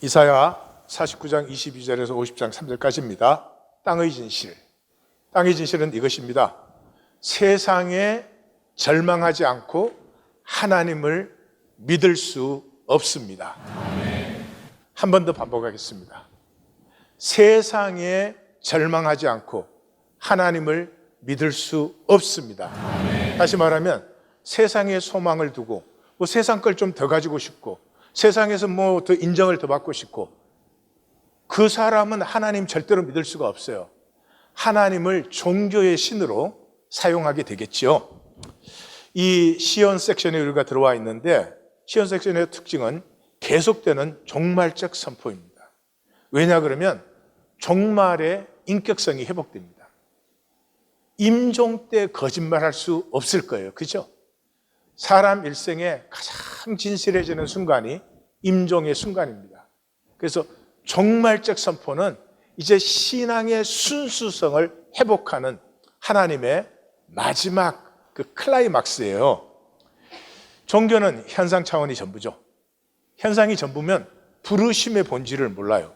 이사야 49장 22절에서 50장 3절까지입니다. 땅의 진실. 땅의 진실은 이것입니다. 세상에 절망하지 않고 하나님을 믿을 수 없습니다. 한 번 더 반복하겠습니다. 세상에 절망하지 않고 하나님을 믿을 수 없습니다. 다시 말하면 세상에 소망을 두고 세상 걸 좀 더 가지고 싶고 세상에서 더 인정을 더 받고 싶고 그 사람은 하나님 절대로 믿을 수가 없어요. 하나님을 종교의 신으로 사용하게 되겠죠. 이 시온 섹션에 우리가 들어와 있는데 시온 섹션의 특징은 계속되는 종말적 선포입니다. 왜냐 그러면 종말의 인격성이 회복됩니다. 임종 때 거짓말할 수 없을 거예요. 그죠? 사람 일생에 가장 진실해지는 순간이 임종의 순간입니다. 그래서 종말적 선포는 이제 신앙의 순수성을 회복하는 하나님의 마지막 그 클라이막스예요. 종교는 현상 차원이 전부죠. 현상이 전부면 부르심의 본질을 몰라요.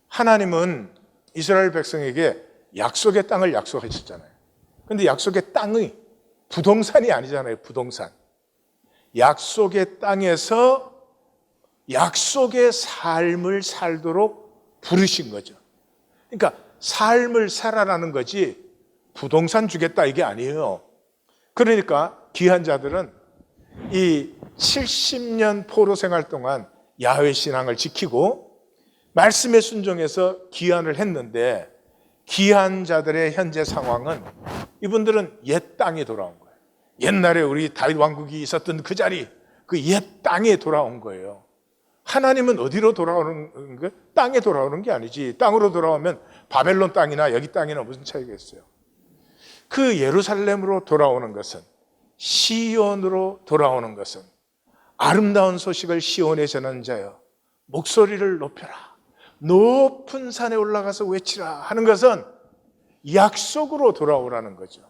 하나님은 이스라엘 백성에게 약속의 땅을 약속하셨잖아요. 그런데 약속의 땅이 부동산이 아니잖아요. 부동산. 약속의 땅에서 약속의 삶을 살도록 부르신 거죠. 그러니까 삶을 살아라는 거지 부동산 주겠다 이게 아니에요. 그러니까 귀한 자들은 이 70년 포로 생활 동안 야훼 신앙을 지키고 말씀에 순종해서 귀환을 했는데 귀한 자들의 현재 상황은 이분들은 옛 땅에 돌아온 거예요. 옛날에 우리 다윗 왕국이 있었던 그 자리, 그 옛 땅에 돌아온 거예요. 하나님은 어디로 돌아오는 거예요? 땅에 돌아오는 게 아니지. 땅으로 돌아오면 바벨론 땅이나 여기 땅이나 무슨 차이가 있어요? 그 예루살렘으로 돌아오는 것은, 시온으로 돌아오는 것은 아름다운 소식을 시온에 전하는 자여 목소리를 높여라, 높은 산에 올라가서 외치라 하는 것은 약속으로 돌아오라는 거죠.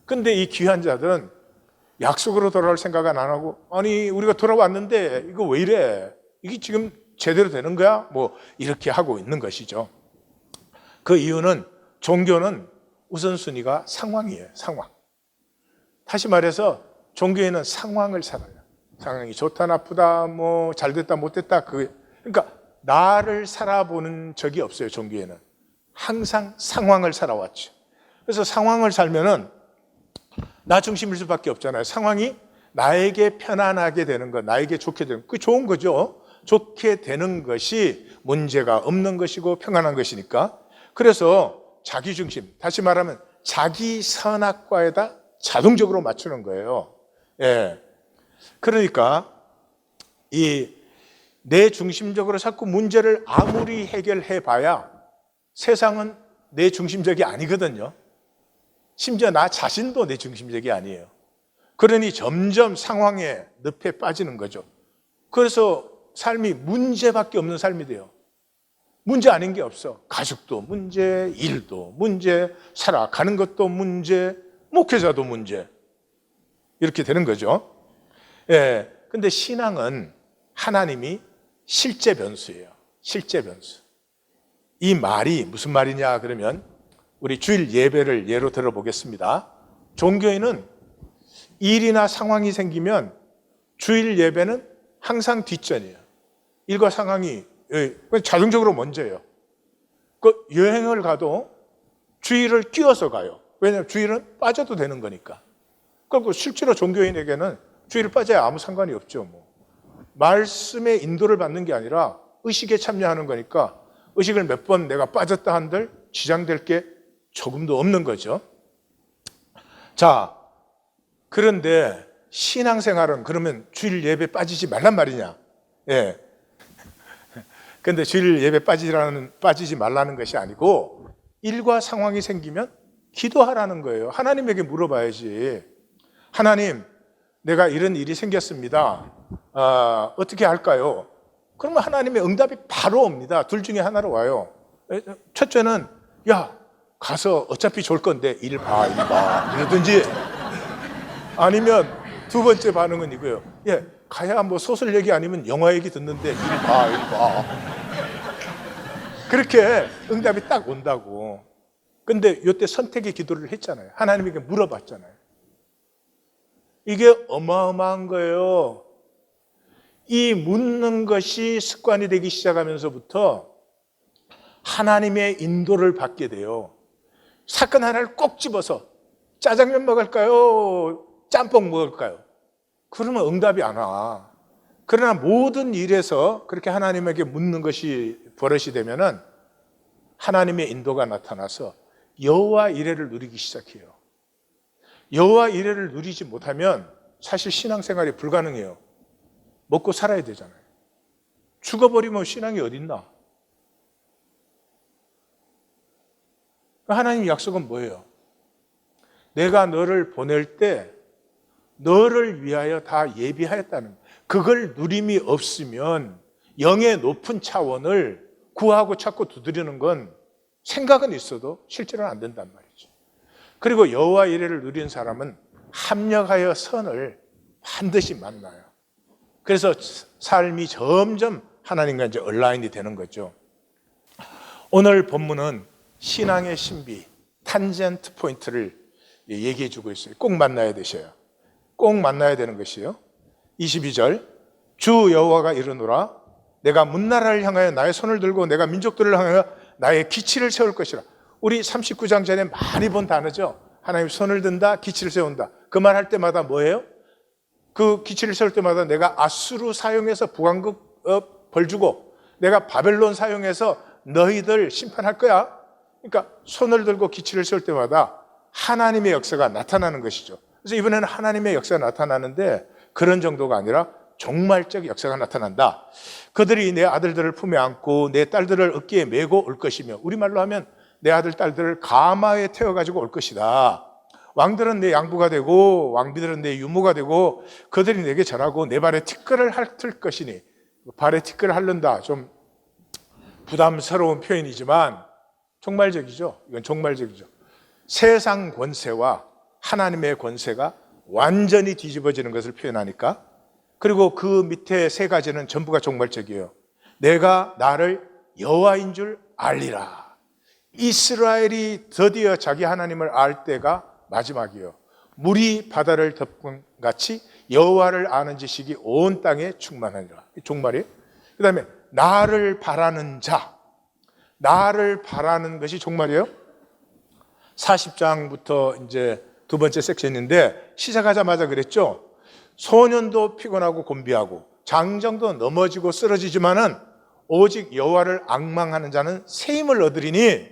근데 이 귀한 자들은 약속으로 돌아올 생각은 안 하고, 아니 우리가 돌아왔는데 이거 왜 이래? 이게 지금 제대로 되는 거야? 이렇게 하고 있는 것이죠. 그 이유는 종교는 우선순위가 상황이에요. 상황. 다시 말해서 종교에는 상황을 살아요. 상황이 좋다 나쁘다 잘됐다 못됐다 그러니까 나를 살아보는 적이 없어요. 종교에는 항상 상황을 살아왔죠. 그래서 상황을 살면은 나 중심일 수밖에 없잖아요. 상황이 나에게 편안하게 되는 것, 나에게 좋게 되는 것, 그게 좋은 거죠. 좋게 되는 것이 문제가 없는 것이고 평안한 것이니까. 그래서 자기 중심, 다시 말하면 자기 선악과에다 자동적으로 맞추는 거예요. 예. 그러니까 내 중심적으로 자꾸 문제를 아무리 해결해 봐야 세상은 내 중심적이 아니거든요. 심지어 나 자신도 내 중심적이 아니에요. 그러니 점점 상황에 늪에 빠지는 거죠. 그래서 삶이 문제밖에 없는 삶이 돼요. 문제 아닌 게 없어. 가족도 문제, 일도 문제, 살아가는 것도 문제, 목회자도 문제. 이렇게 되는 거죠. 예. 근데 신앙은 하나님이 실제 변수예요. 실제 변수. 이 말이 무슨 말이냐 그러면 우리 주일 예배를 예로 들어보겠습니다. 종교에는 일이나 상황이 생기면 주일 예배는 항상 뒷전이에요. 일과 상황이 자동적으로 먼저예요. 여행을 가도 주일을 끼워서 가요. 왜냐하면 주일은 빠져도 되는 거니까. 그리고 실제로 종교인에게는 주일을 빠져야 아무 상관이 없죠. 말씀의 인도를 받는 게 아니라 의식에 참여하는 거니까 의식을 몇 번 내가 빠졌다 한들 지장될 게 조금도 없는 거죠. 자, 그런데 신앙생활은 그러면 주일 예배 빠지지 말란 말이냐? 예. 근데 주일 예배 빠지지 말라는 것이 아니고 일과 상황이 생기면 기도하라는 거예요. 하나님에게 물어봐야지. 하나님, 내가 이런 일이 생겼습니다. 어떻게 할까요? 그러면 하나님의 응답이 바로 옵니다. 둘 중에 하나로 와요. 첫째는 야, 가서 어차피 좋을 건데 일 봐 이러든지, 아니면 두 번째 반응은 이거예요. 가야 뭐 소설 얘기 아니면 영화 얘기 듣는데 이리 봐, 이리 봐. 그렇게 응답이 딱 온다고. 근데 이때 선택의 기도를 했잖아요. 하나님에게 물어봤잖아요. 이게 어마어마한 거예요. 이 묻는 것이 습관이 되기 시작하면서부터 하나님의 인도를 받게 돼요. 사건 하나를 꼭 집어서 짜장면 먹을까요? 짬뽕 먹을까요? 그러면 응답이 안 와. 그러나 모든 일에서 그렇게 하나님에게 묻는 것이 버릇이 되면은 하나님의 인도가 나타나서 여호와 이레를 누리기 시작해요. 여호와 이레를 누리지 못하면 사실 신앙생활이 불가능해요. 먹고 살아야 되잖아요. 죽어버리면 신앙이 어딨나? 하나님의 약속은 뭐예요? 내가 너를 보낼 때 너를 위하여 다 예비하였다는 거예요. 그걸 누림이 없으면 영의 높은 차원을 구하고 찾고 두드리는 건 생각은 있어도 실제로는 안 된단 말이죠. 그리고 여호와 이레를 누린 사람은 합력하여 선을 반드시 만나요. 그래서 삶이 점점 하나님과 이제 얼라인이 되는 거죠. 오늘 본문은 신앙의 신비, 탄젠트 포인트를 얘기해 주고 있어요. 꼭 만나야 되셔요. 꼭 만나야 되는 것이요. 22절, 주 여호와가 이르노라 내가 문나라를 향하여 나의 손을 들고 내가 민족들을 향하여 나의 기치를 세울 것이라. 우리 39장 전에 많이 본 단어죠. 하나님 손을 든다, 기치를 세운다. 그 말 할 때마다 뭐예요? 그 기치를 세울 때마다 내가 아수르 사용해서 북왕국 벌 주고 내가 바벨론 사용해서 너희들 심판할 거야. 그러니까 손을 들고 기치를 세울 때마다 하나님의 역사가 나타나는 것이죠. 그래서 이번에는 하나님의 역사가 나타나는데 그런 정도가 아니라 종말적 역사가 나타난다. 그들이 내 아들들을 품에 안고 내 딸들을 어깨에 메고 올 것이며, 우리말로 하면 내 아들 딸들을 가마에 태워가지고 올 것이다. 왕들은 내 양부가 되고 왕비들은 내 유모가 되고 그들이 내게 절하고 내 발에 티끌을 핥을 것이니. 발에 티끌을 핥는다, 좀 부담스러운 표현이지만 종말적이죠. 이건 종말적이죠. 세상 권세와 하나님의 권세가 완전히 뒤집어지는 것을 표현하니까. 그리고 그 밑에 세 가지는 전부가 종말적이에요. 내가 나를 여호와인 줄 알리라. 이스라엘이 드디어 자기 하나님을 알 때가 마지막이에요. 물이 바다를 덮은 같이 여호와를 아는 지식이 온 땅에 충만하니라. 종말이에요. 그 다음에 나를 바라는 자, 나를 바라는 것이 종말이에요. 40장부터 이제 두 번째 섹션인데 시작하자마자 그랬죠. 소년도 피곤하고 곤비하고 장정도 넘어지고 쓰러지지만은 오직 여호와를 앙망하는 자는 새 힘을 얻으리니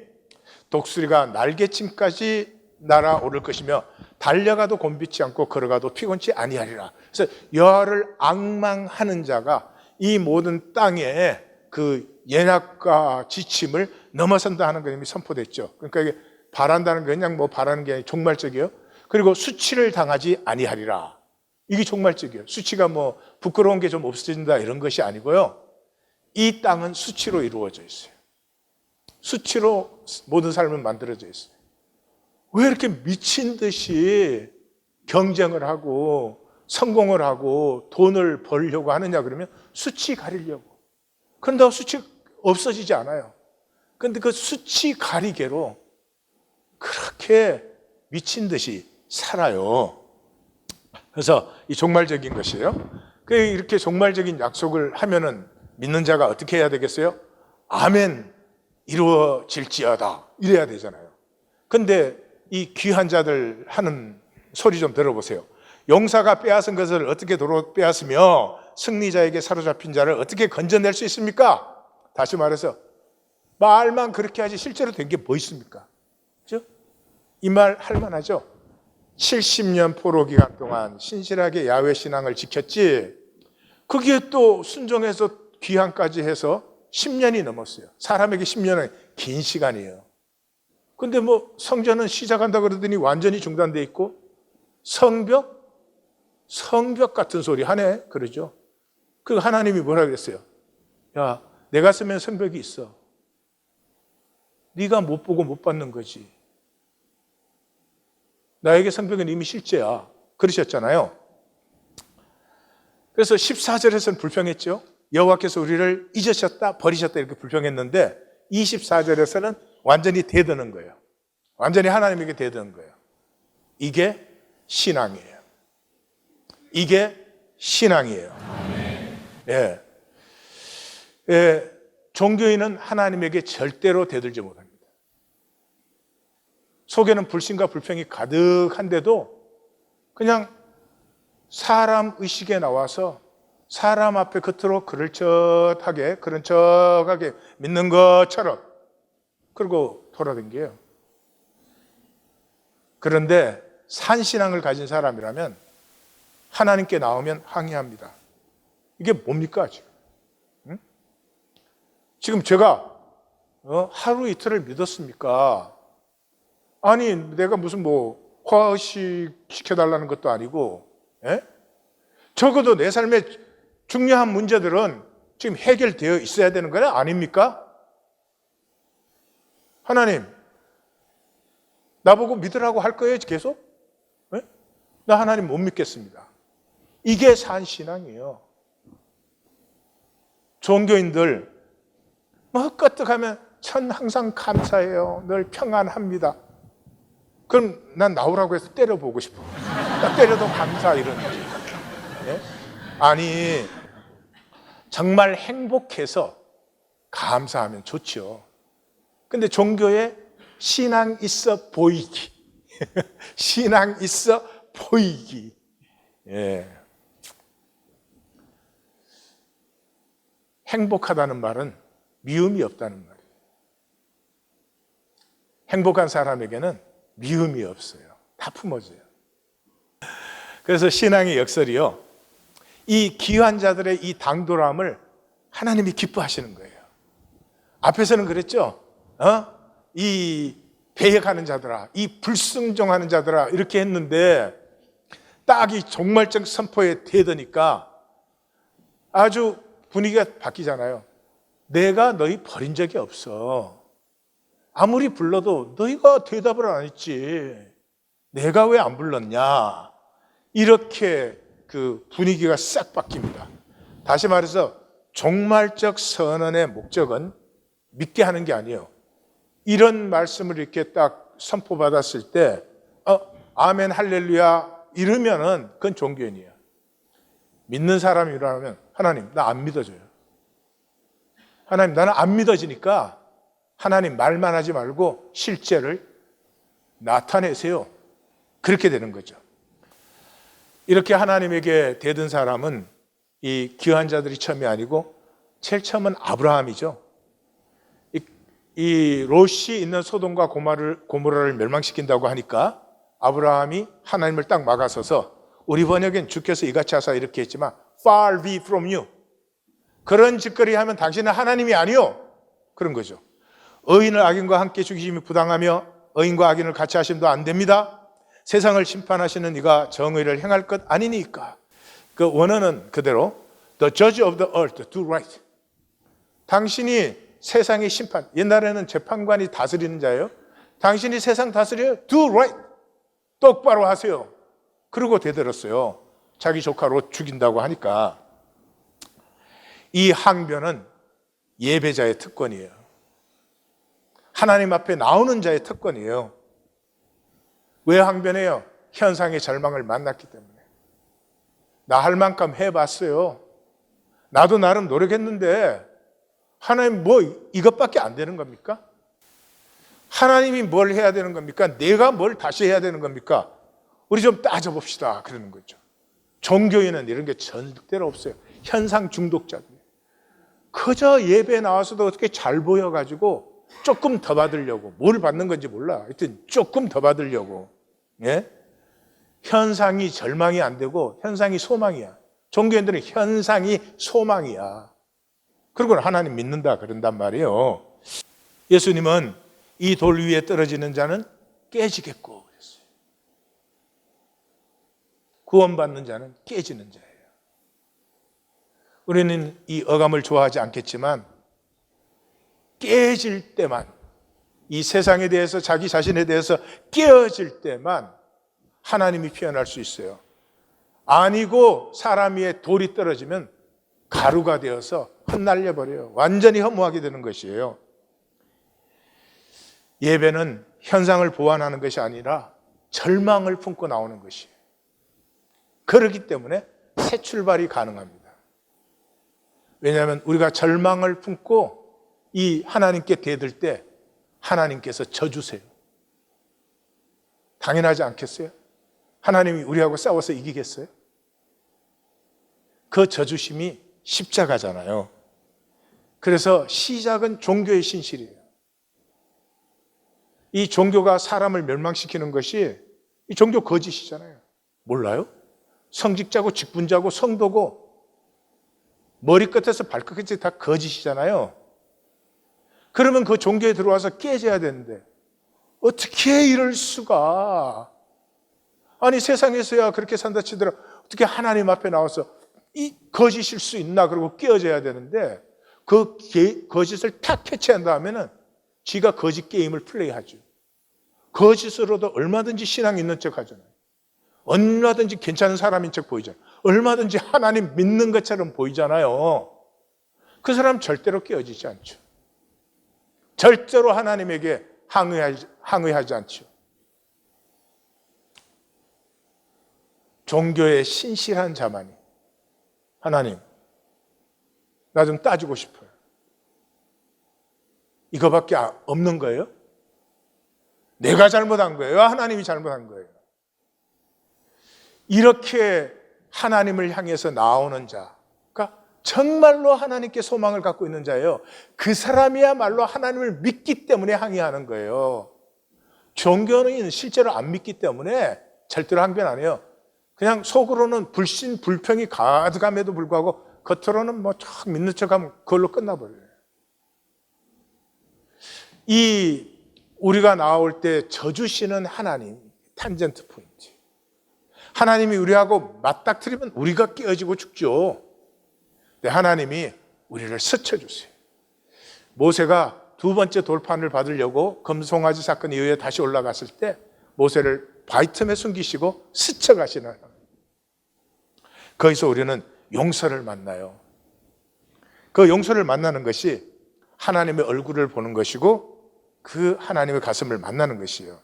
독수리가 날개침까지 날아오를 것이며 달려가도 곤비치 않고 걸어가도 피곤치 아니하리라. 그래서 여호와를 앙망하는 자가 이 모든 땅에 그 연약과 지침을 넘어선다 하는 것이 선포됐죠. 그러니까 이게 바란다는 게 그냥 뭐 바라는 게 아니라 종말적이에요. 그리고 수치를 당하지 아니하리라. 이게 종말적이에요. 수치가 뭐 부끄러운 게 좀 없어진다 이런 것이 아니고요. 이 땅은 수치로 이루어져 있어요. 수치로 모든 삶은 만들어져 있어요. 왜 이렇게 미친 듯이 경쟁을 하고 성공을 하고 돈을 벌려고 하느냐 그러면 수치 가리려고. 그런데 수치 없어지지 않아요. 그런데 그 수치 가리개로 그렇게 미친 듯이 살아요. 그래서 이 종말적인 것이에요. 이렇게 종말적인 약속을 하면은 믿는 자가 어떻게 해야 되겠어요? 아멘, 이루어질지어다 이래야 되잖아요. 근데 이 귀한 자들 하는 소리 좀 들어보세요. 용사가 빼앗은 것을 어떻게 도로 빼앗으며 승리자에게 사로잡힌 자를 어떻게 건져낼 수 있습니까? 다시 말해서 말만 그렇게 하지 실제로 된 게 뭐 있습니까? 그렇죠? 이 말 할 만하죠? 70년 포로 기간 동안 신실하게 야훼 신앙을 지켰지, 그게 또 순종해서 귀환까지 해서 10년이 넘었어요. 사람에게 10년은 긴 시간이에요. 근데 뭐 성전은 시작한다 그러더니 완전히 중단돼 있고 성벽 같은 소리 하네 그러죠. 그 하나님이 뭐라 그랬어요? 야, 내가 쓰면 성벽이 있어. 네가 못 보고 못 받는 거지. 나에게 성벽은 이미 실제야. 그러셨잖아요. 그래서 14절에서는 불평했죠. 여호와께서 우리를 잊으셨다, 버리셨다 이렇게 불평했는데 24절에서는 완전히 대드는 거예요. 완전히 하나님에게 대드는 거예요. 이게 신앙이에요. 이게 신앙이에요. 예. 예. 종교인은 하나님에게 절대로 대들지 못합니다. 속에는 불신과 불평이 가득한데도 그냥 사람 의식에 나와서 사람 앞에 겉으로 그런 척하게 믿는 것처럼 그러고 돌아다녀요. 그런데 산신앙을 가진 사람이라면 하나님께 나오면 항의합니다. 이게 뭡니까 지금? 응? 지금 제가 하루 이틀을 믿었습니까? 아니 내가 무슨 화의식 시켜달라는 것도 아니고, 예? 적어도 내 삶의 중요한 문제들은 지금 해결되어 있어야 되는 거 아닙니까? 하나님, 나보고 믿으라고 할 거예요 계속? 예? 나 하나님 못 믿겠습니다. 이게 산신앙이에요. 종교인들 끄떡하면 전 항상 감사해요. 늘 평안합니다. 그럼 난 나오라고 해서 때려보고 싶어. 나 때려도 감사 이런 거지. 예? 아니 정말 행복해서 감사하면 좋죠. 근데 종교에 신앙 있어 보이기 신앙 있어 보이기. 예. 행복하다는 말은 미움이 없다는 말이에요. 행복한 사람에게는 미움이 없어요. 다 품어져요. 그래서 신앙의 역설이요, 이 귀한 자들의 이 당돌함을 하나님이 기뻐하시는 거예요. 앞에서는 그랬죠. 이 배역하는 자들아, 이 불순종하는 자들아 이렇게 했는데 딱 이 종말적 선포에 대드니까 아주 분위기가 바뀌잖아요. 내가 너희 버린 적이 없어. 아무리 불러도 너희가 대답을 안 했지. 내가 왜 안 불렀냐. 이렇게 그 분위기가 싹 바뀝니다. 다시 말해서 종말적 선언의 목적은 믿게 하는 게 아니에요. 이런 말씀을 이렇게 딱 선포받았을 때 아멘 할렐루야 이러면은 그건 종교인이에요. 믿는 사람이라면 하나님 나 안 믿어져요. 하나님 나는 안 믿어지니까 하나님 말만 하지 말고 실제를 나타내세요. 그렇게 되는 거죠. 이렇게 하나님에게 대든 사람은 이 귀한 자들이 처음이 아니고 제일 처음은 아브라함이죠. 이 롯이 있는 소돔과 고모라를 멸망시킨다고 하니까 아브라함이 하나님을 딱 막아서서, 우리 번역엔 주께서 이같이 하사 이렇게 했지만 far be from you, 그런 짓거리 하면 당신은 하나님이 아니요, 그런 거죠. 의인을 악인과 함께 죽이심이 부당하며 의인과 악인을 같이 하심도 안 됩니다. 세상을 심판하시는 이가 정의를 행할 것 아니니까. 그 원어는 그대로 The judge of the earth do right. 당신이 세상의 심판, 옛날에는 재판관이 다스리는 자예요. 당신이 세상 다스려요. Do right. 똑바로 하세요. 그러고 대들었어요. 자기 조카 롯 죽인다고 하니까. 이 항변은 예배자의 특권이에요. 하나님 앞에 나오는 자의 특권이에요. 왜 항변해요? 현상의 절망을 만났기 때문에. 나 할 만큼 해봤어요. 나도 나름 노력했는데 하나님 이것밖에 안 되는 겁니까? 하나님이 뭘 해야 되는 겁니까? 내가 뭘 다시 해야 되는 겁니까? 우리 좀 따져봅시다 그러는 거죠. 종교인은 이런 게 절대로 없어요. 현상 중독자들. 그저 예배에 나와서도 어떻게 잘 보여가지고 조금 더 받으려고, 뭘 받는 건지 몰라. 하여튼 조금 더 받으려고. 예? 현상이 절망이 안 되고 현상이 소망이야. 종교인들은 현상이 소망이야. 그리고 하나님 믿는다 그런단 말이에요. 예수님은 이 돌 위에 떨어지는 자는 깨지겠고 그랬어요. 구원받는 자는 깨지는 자예요. 우리는 이 어감을 좋아하지 않겠지만 깨질 때만, 이 세상에 대해서 자기 자신에 대해서 깨어질 때만 하나님이 표현할 수 있어요. 아니고 사람 위에 돌이 떨어지면 가루가 되어서 흩날려 버려요. 완전히 허무하게 되는 것이에요. 예배는 현상을 보완하는 것이 아니라 절망을 품고 나오는 것이에요. 그렇기 때문에 새 출발이 가능합니다. 왜냐하면 우리가 절망을 품고 이 하나님께 대들 때 하나님께서 져주세요. 당연하지 않겠어요? 하나님이 우리하고 싸워서 이기겠어요? 그 져주심이 십자가잖아요. 그래서 시작은 종교의 신실이에요. 이 종교가 사람을 멸망시키는 것이 이 종교 거짓이잖아요. 몰라요? 성직자고 직분자고 성도고 머리끝에서 발끝까지 다 거짓이잖아요. 그러면 그 종교에 들어와서 깨져야 되는데 어떻게 이럴 수가? 아니 세상에서야 그렇게 산다 치더라 어떻게 하나님 앞에 나와서 이 거짓일 수 있나 그러고 깨어져야 되는데 그 거짓을 탁 캐치한 다음에는 지가 거짓 게임을 플레이하죠. 거짓으로도 얼마든지 신앙 있는 척 하잖아요. 얼마든지 괜찮은 사람인 척 보이잖아요. 얼마든지 하나님 믿는 것처럼 보이잖아요. 그 사람 절대로 깨어지지 않죠. 절대로 하나님에게 항의하지 않죠. 종교의 신실한 자만이 하나님, 나 좀 따지고 싶어요. 이거밖에 없는 거예요? 내가 잘못한 거예요? 하나님이 잘못한 거예요? 이렇게 하나님을 향해서 나오는 자가 정말로 하나님께 소망을 갖고 있는 자예요. 그 사람이야말로 하나님을 믿기 때문에 항의하는 거예요. 종교는 실제로 안 믿기 때문에 절대로 항변 안 해요. 그냥 속으로는 불신, 불평이 가득함에도 불구하고 겉으로는 뭐 쫙 믿는 척하면 그걸로 끝나버려요. 우리가 나올 때 져주시는 하나님, 탄젠트 포인트. 하나님이 우리하고 맞닥뜨리면 우리가 깨어지고 죽죠. 근데 하나님이 우리를 스쳐주세요. 모세가 두 번째 돌판을 받으려고 금송아지 사건 이후에 다시 올라갔을 때 모세를 바위 틈에 숨기시고 스쳐가시는 하나님. 거기서 우리는 용서를 만나요. 그 용서를 만나는 것이 하나님의 얼굴을 보는 것이고 그 하나님의 가슴을 만나는 것이에요.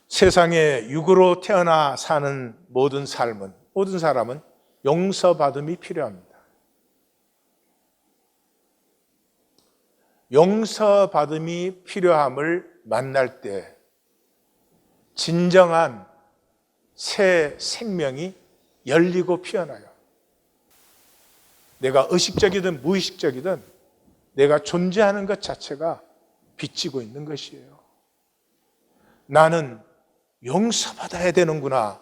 세상에 육으로 태어나 사는 모든 사람은 용서받음이 필요합니다. 용서받음이 필요함을 만날 때 진정한 새 생명이 열리고 피어나요. 내가 의식적이든 무의식적이든 내가 존재하는 것 자체가 비치고 있는 것이에요. 나는 용서받아야 되는구나.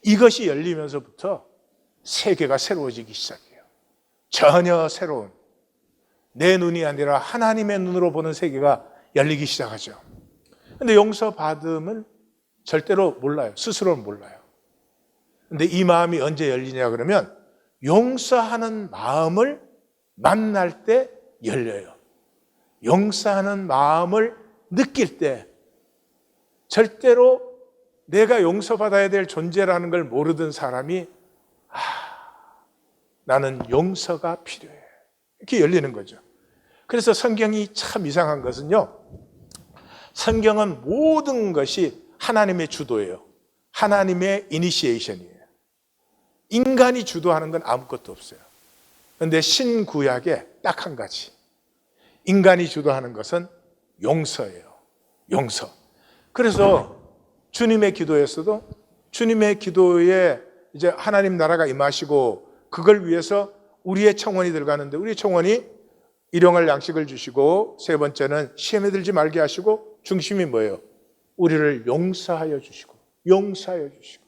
이것이 열리면서부터 세계가 새로워지기 시작해요. 전혀 새로운 내 눈이 아니라 하나님의 눈으로 보는 세계가 열리기 시작하죠. 그런데 용서받음은 절대로 몰라요. 스스로는 몰라요. 그런데 이 마음이 언제 열리냐 그러면 용서하는 마음을 만날 때 열려요. 용서하는 마음을 느낄 때 절대로 내가 용서받아야 될 존재라는 걸 모르던 사람이 나는 용서가 필요해. 이렇게 열리는 거죠. 그래서 성경이 참 이상한 것은요. 성경은 모든 것이 하나님의 주도예요. 하나님의 이니시에이션이에요. 인간이 주도하는 건 아무것도 없어요. 그런데 신구약에 딱 한 가지. 인간이 주도하는 것은 용서예요. 용서. 그래서 주님의 기도에서도 주님의 기도에 이제 하나님 나라가 임하시고 그걸 위해서 우리의 청원이 들어가는데 우리의 청원이 일용할 양식을 주시고 세 번째는 시험에 들지 말게 하시고 중심이 뭐예요? 우리를 용서하여 주시고 용서하여 주시고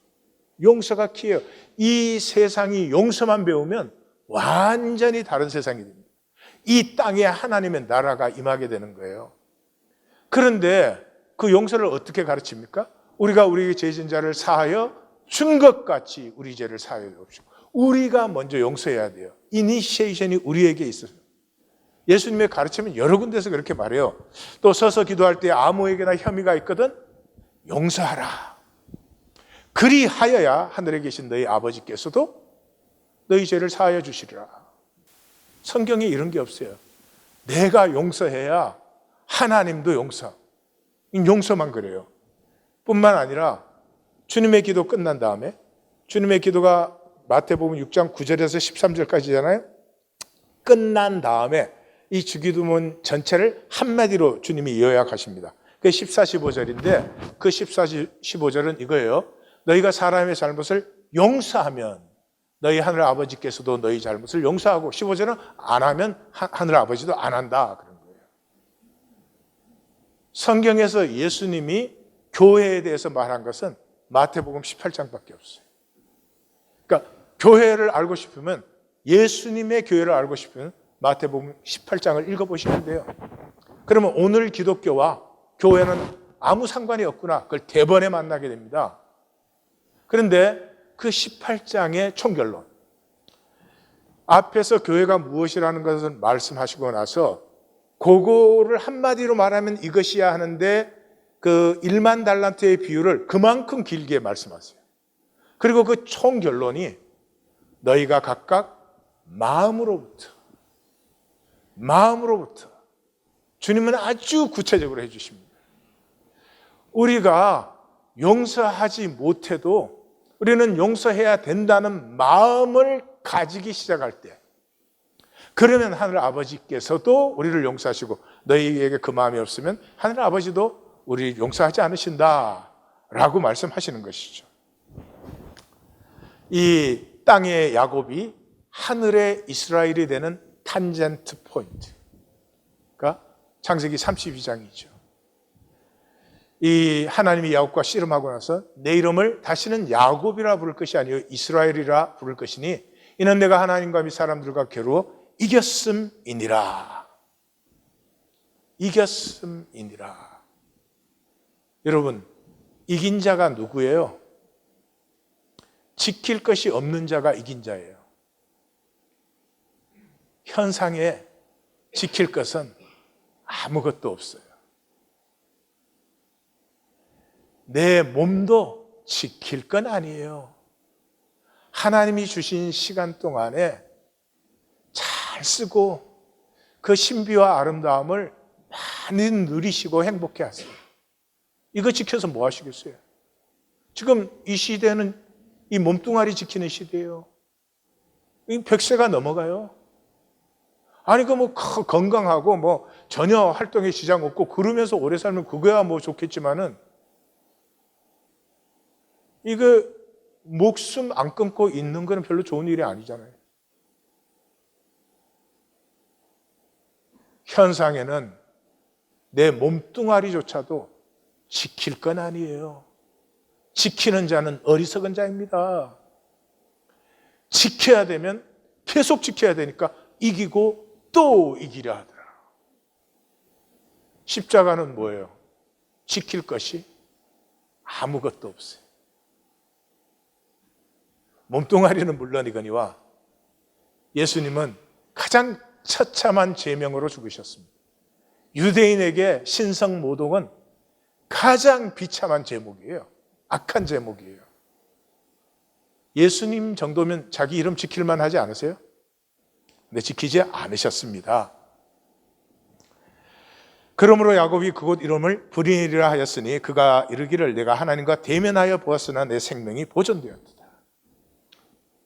용서가 키예요. 이 세상이 용서만 배우면 완전히 다른 세상이 됩니다. 이 땅에 하나님의 나라가 임하게 되는 거예요. 그런데 그 용서를 어떻게 가르칩니까? 우리가 우리의 죄진 자를 사하여 준 것 같이 우리 죄를 사하여 주옵시고 우리가 먼저 용서해야 돼요. 이니시에이션이 우리에게 있어요. 예수님의 가르침은 여러 군데서 그렇게 말해요. 또 서서 기도할 때 아무에게나 혐의가 있거든 용서하라. 그리하여야 하늘에 계신 너희 아버지께서도 너희 죄를 사하여 주시리라. 성경에 이런 게 없어요. 내가 용서해야 하나님도 용서만 그래요. 뿐만 아니라 주님의 기도 끝난 다음에, 주님의 기도가 마태복음 6장 9절에서 13절까지잖아요. 끝난 다음에 이 주기도문 전체를 한마디로 주님이 요약하십니다. 그게 14, 15절인데 그 14, 15절은 이거예요. 너희가 사람의 잘못을 용서하면 너희 하늘 아버지께서도 너희 잘못을 용서하고, 15절은 안 하면 하늘 아버지도 안 한다 그런 거예요. 성경에서 예수님이 교회에 대해서 말한 것은 마태복음 18장밖에 없어요. 그러니까 교회를 알고 싶으면, 예수님의 교회를 알고 싶으면 마태복음 18장을 읽어보시면 돼요. 그러면 오늘 기독교와 교회는 아무 상관이 없구나, 그걸 대번에 만나게 됩니다. 그런데 그 18장의 총결론, 앞에서 교회가 무엇이라는 것을 말씀하시고 나서 그거를 한마디로 말하면 이것이야 하는데 그 1만 달란트의 비유를 그만큼 길게 말씀하세요. 그리고 그 총결론이 너희가 각각 마음으로부터, 주님은 아주 구체적으로 해주십니다. 우리가 용서하지 못해도 우리는 용서해야 된다는 마음을 가지기 시작할 때, 그러면 하늘 아버지께서도 우리를 용서하시고, 너희에게 그 마음이 없으면 하늘 아버지도 우리를 용서하지 않으신다라고 말씀하시는 것이죠. 이 땅의 야곱이 하늘의 이스라엘이 되는 탄젠트 포인트가 창세기 32장이죠. 이 하나님이 야곱과 씨름하고 나서 내 이름을 다시는 야곱이라 부를 것이 아니요 이스라엘이라 부를 것이니 이는 내가 하나님과 및 사람들과 겨루어 이겼음이니라. 여러분, 이긴 자가 누구예요? 지킬 것이 없는 자가 이긴 자예요. 현상에 지킬 것은 아무것도 없어요. 내 몸도 지킬 건 아니에요. 하나님이 주신 시간 동안에 잘 쓰고 그 신비와 아름다움을 많이 누리시고 행복해 하세요. 이거 지켜서 뭐 하시겠어요? 지금 이 시대는 이 몸뚱아리 지키는 시대예요. 100세가 넘어가요. 아니 건강하고 전혀 활동에 지장 없고 그러면서 오래 살면 그거야 좋겠지만은, 이거 목숨 안 끊고 있는 거는 별로 좋은 일이 아니잖아요. 현상에는 내 몸뚱아리조차도 지킬 건 아니에요. 지키는 자는 어리석은 자입니다. 지켜야 되면 계속 지켜야 되니까 이기고 또 이기려 하더라. 십자가는 뭐예요? 지킬 것이 아무것도 없어요. 몸뚱아리는 물론이거니와 예수님은 가장 처참한 제명으로 죽으셨습니다. 유대인에게 신성모독은 가장 비참한 제목이에요. 악한 제목이에요. 예수님 정도면 자기 이름 지킬만 하지 않으세요? 근데 지키지 않으셨습니다. 그러므로 야곱이 그곳 이름을 브니엘이라 하였으니 그가 이르기를 내가 하나님과 대면하여 보았으나 내 생명이 보존되었다.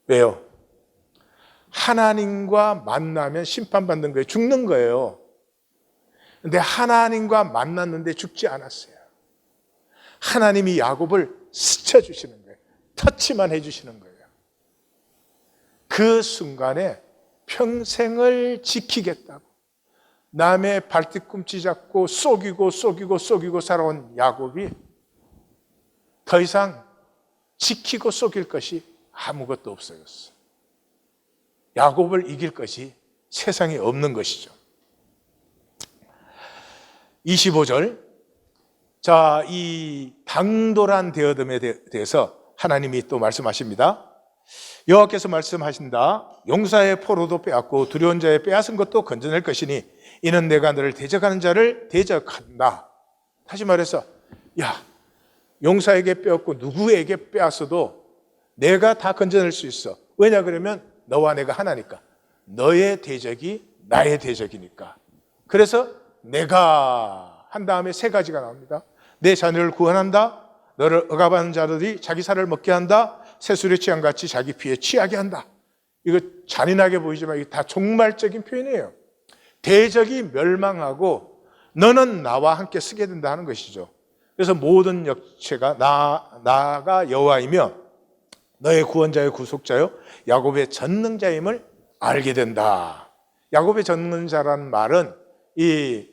왜요? 하나님과 만나면 심판받는 거예요. 죽는 거예요. 근데 하나님과 만났는데 죽지 않았어요. 하나님이 야곱을 스쳐주시는 거예요. 터치만 해주시는 거예요. 그 순간에 평생을 지키겠다고 남의 발뒤꿈치 잡고 속이고 살아온 야곱이 더 이상 지키고 속일 것이 아무것도 없어졌어요. 야곱을 이길 것이 세상에 없는 것이죠. 25절. 자, 이 당돌한 대어됨에 대해서 하나님이 또 말씀하십니다. 여호와께서 말씀하신다. 용사의 포로도 빼앗고 두려운 자의 빼앗은 것도 건져낼 것이니 이는 내가 너를 대적하는 자를 대적한다. 다시 말해서, 야, 용사에게 빼앗고 누구에게 빼앗어도 내가 다 건져낼 수 있어. 왜냐 그러면 너와 내가 하나니까. 너의 대적이 나의 대적이니까. 그래서 내가 한 다음에 세 가지가 나옵니다. 내 자녀를 구원한다. 너를 억압하는 자들이 자기 살을 먹게 한다. 새술에 취한같이 자기 피에 취하게 한다. 이거 잔인하게 보이지만 이게 다 종말적인 표현이에요. 대적이 멸망하고 너는 나와 함께 쓰게 된다 하는 것이죠. 그래서 모든 역체가 나가 여호와이며 너의 구원자여 구속자여 야곱의 전능자임을 알게 된다. 야곱의 전능자라는 말은 이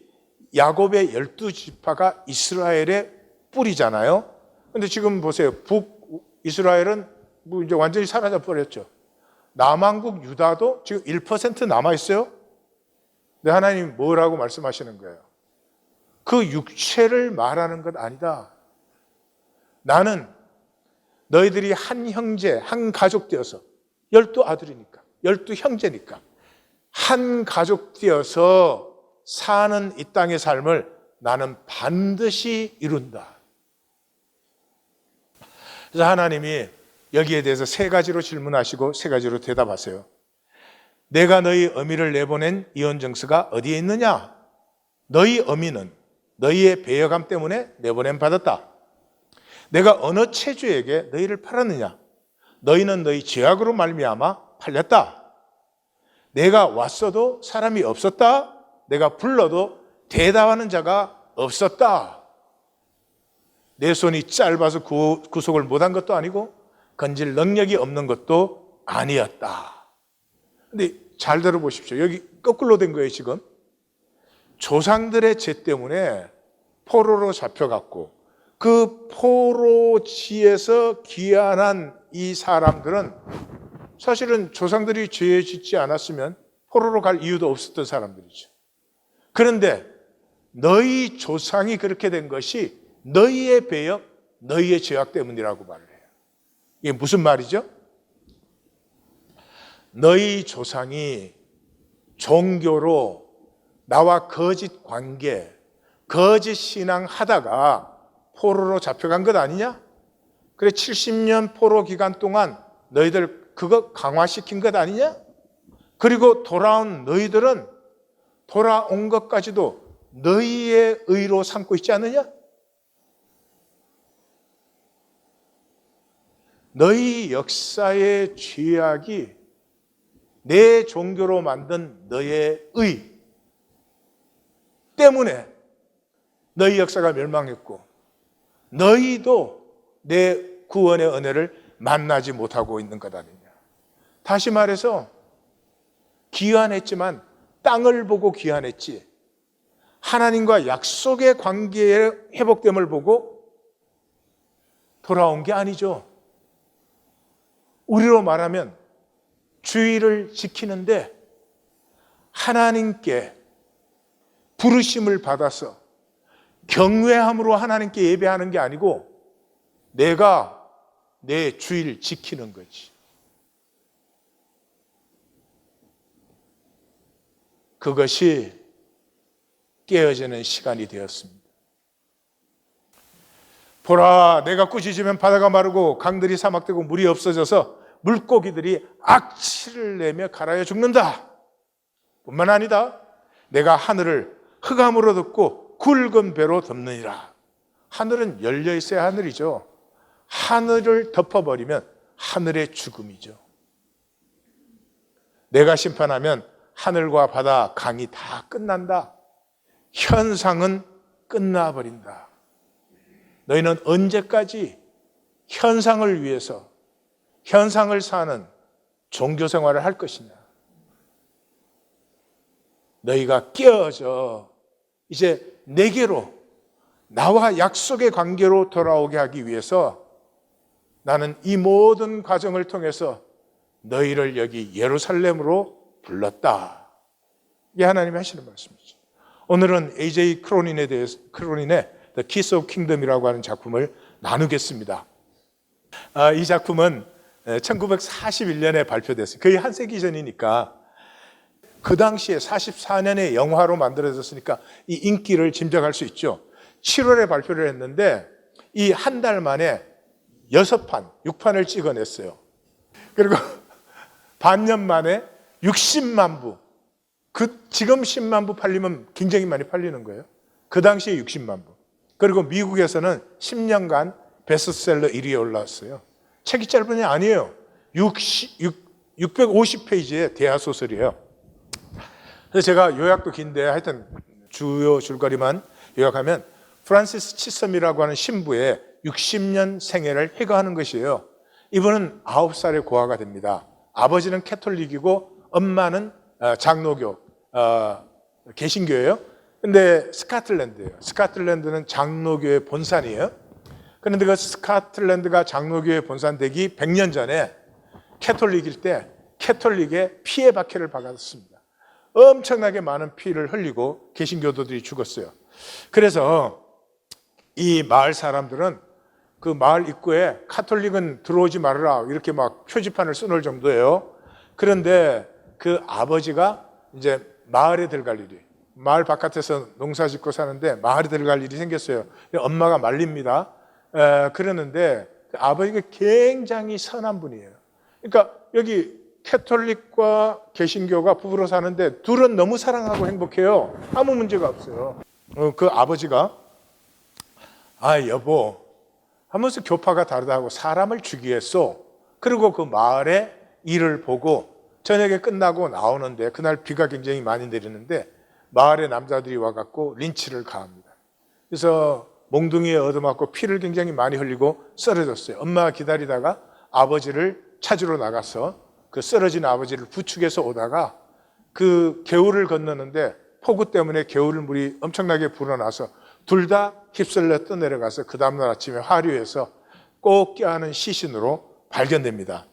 야곱의 12지파가 이스라엘의 뿌리잖아요. 근데 지금 보세요. 북이스라엘은 뭐 이제 완전히 사라져 버렸죠. 남한국 유다도 지금 1% 남아있어요. 근데 하나님 뭐라고 말씀하시는 거예요? 그 육체를 말하는 것 아니다. 나는 너희들이 한 형제, 한 가족 되어서 12아들이니까, 12형제니까 한 가족 되어서 사는 이 땅의 삶을 나는 반드시 이룬다. 그래서 하나님이 여기에 대해서 세 가지로 질문하시고 세 가지로 대답하세요. 내가 너희 어미를 내보낸 이혼정서가 어디에 있느냐? 너희 어미는 너희의 배역함 때문에 내보냄 받았다. 내가 어느 체주에게 너희를 팔았느냐? 너희는 너희 죄악으로 말미암아 팔렸다. 내가 왔어도 사람이 없었다. 내가 불러도 대답하는 자가 없었다. 내 손이 짧아서 구속을 못한 것도 아니고 건질 능력이 없는 것도 아니었다. 근데 잘 들어보십시오. 여기 거꾸로 된 거예요, 지금. 조상들의 죄 때문에 포로로 잡혀갔고 그 포로지에서 귀환한 이 사람들은 사실은 조상들이 죄 짓지 않았으면 포로로 갈 이유도 없었던 사람들이죠. 그런데 너희 조상이 그렇게 된 것이 너희의 배역, 너희의 죄악 때문이라고 말을 해요. 이게 무슨 말이죠? 너희 조상이 종교로 나와 거짓 관계, 거짓 신앙 하다가 포로로 잡혀간 것 아니냐? 그래 70년 포로 기간 동안 너희들 그거 강화시킨 것 아니냐? 그리고 돌아온 너희들은 돌아온 것까지도 너희의 의로 삼고 있지 않느냐? 너희 역사의 죄악이 내 종교로 만든 너의 의 때문에 너희 역사가 멸망했고 너희도 내 구원의 은혜를 만나지 못하고 있는 것 아니냐. 다시 말해서 귀환했지만 땅을 보고 귀환했지 하나님과 약속의 관계의 회복됨을 보고 돌아온 게 아니죠. 우리로 말하면 주의를 지키는데 하나님께 부르심을 받아서 경외함으로 하나님께 예배하는 게 아니고 내가 내 주의를 지키는 거지. 그것이 깨어지는 시간이 되었습니다. 보라, 내가 꾸짖으면 바다가 마르고 강들이 사막되고 물이 없어져서 물고기들이 악취를 내며 갈아여 죽는다. 뿐만 아니다. 내가 하늘을 흑암으로 덮고 굵은 배로 덮느니라. 하늘은 열려 있어야 하늘이죠. 하늘을 덮어버리면 하늘의 죽음이죠. 내가 심판하면 하늘과 바다, 강이 다 끝난다. 현상은 끝나버린다. 너희는 언제까지 현상을 위해서 현상을 사는 종교 생활을 할 것이냐? 너희가 깨어져 이제 내게로 나와 약속의 관계로 돌아오게 하기 위해서 나는 이 모든 과정을 통해서 너희를 여기 예루살렘으로 불렀다. 이게 하나님이 하시는 말씀이죠. 오늘은 A.J. 크로닌에 대해서 크로닌의 The Keys of Kingdom이라고 하는 작품을 나누겠습니다. 이 작품은 1941년에 발표됐어요. 거의 한 세기 전이니까 그 당시에 44년에 영화로 만들어졌으니까 이 인기를 짐작할 수 있죠. 7월에 발표를 했는데 이 한 달 만에 6판, 6판을 찍어냈어요. 그리고 반년 만에 60만 부. 지금 10만 부 팔리면 굉장히 많이 팔리는 거예요. 그 당시에 60만 부. 그리고 미국에서는 10년간 베스트셀러 1위에 올라왔어요. 책이 짧은 게 아니에요. 650페이지의 대하소설이에요. 그래서 제가 요약도 긴데 하여튼 주요 줄거리만 요약하면 프란시스 치섬이라고 하는 신부의 60년 생애를 회고하는 것이에요. 이분은 9살에 고아가 됩니다. 아버지는 캐톨릭이고 엄마는 장로교, 개신교예요. 근데 스코틀랜드예요. 스코틀랜드는 장로교의 본산이에요. 그런데 그 스코틀랜드가 장로교의 본산되기 100년 전에 캐톨릭일 때 캐톨릭의 피해 박해를 받았습니다. 엄청나게 많은 피를 흘리고 개신교도들이 죽었어요. 그래서 이 마을 사람들은 그 마을 입구에 카톨릭은 들어오지 말아라 이렇게 막 표지판을 써놓을 정도예요. 그런데 그 아버지가 이제 마을에 들어갈 일이, 마을 바깥에서 농사 짓고 사는데 마을에 들어갈 일이 생겼어요. 엄마가 말립니다. 그러는데 그 아버지가 굉장히 선한 분이에요. 그러니까 여기 캐톨릭과 개신교가 부부로 사는데 둘은 너무 사랑하고 행복해요. 아무 문제가 없어요. 그 아버지가 여보 하면서 교파가 다르다고 사람을 죽이겠어. 그리고 그 마을의 일을 보고 저녁에 끝나고 나오는데 그날 비가 굉장히 많이 내리는데 마을의 남자들이 와갖고 린치를 가합니다. 그래서 몽둥이에 얻어맞고 피를 굉장히 많이 흘리고 쓰러졌어요. 엄마가 기다리다가 아버지를 찾으러 나가서 그 쓰러진 아버지를 부축해서 오다가 그 개울을 건너는데 폭우 때문에 개울 물이 엄청나게 불어나서 둘 다 휩쓸려 떠내려가서 그 다음날 아침에 화류에서 꼭 껴안은 시신으로 발견됩니다.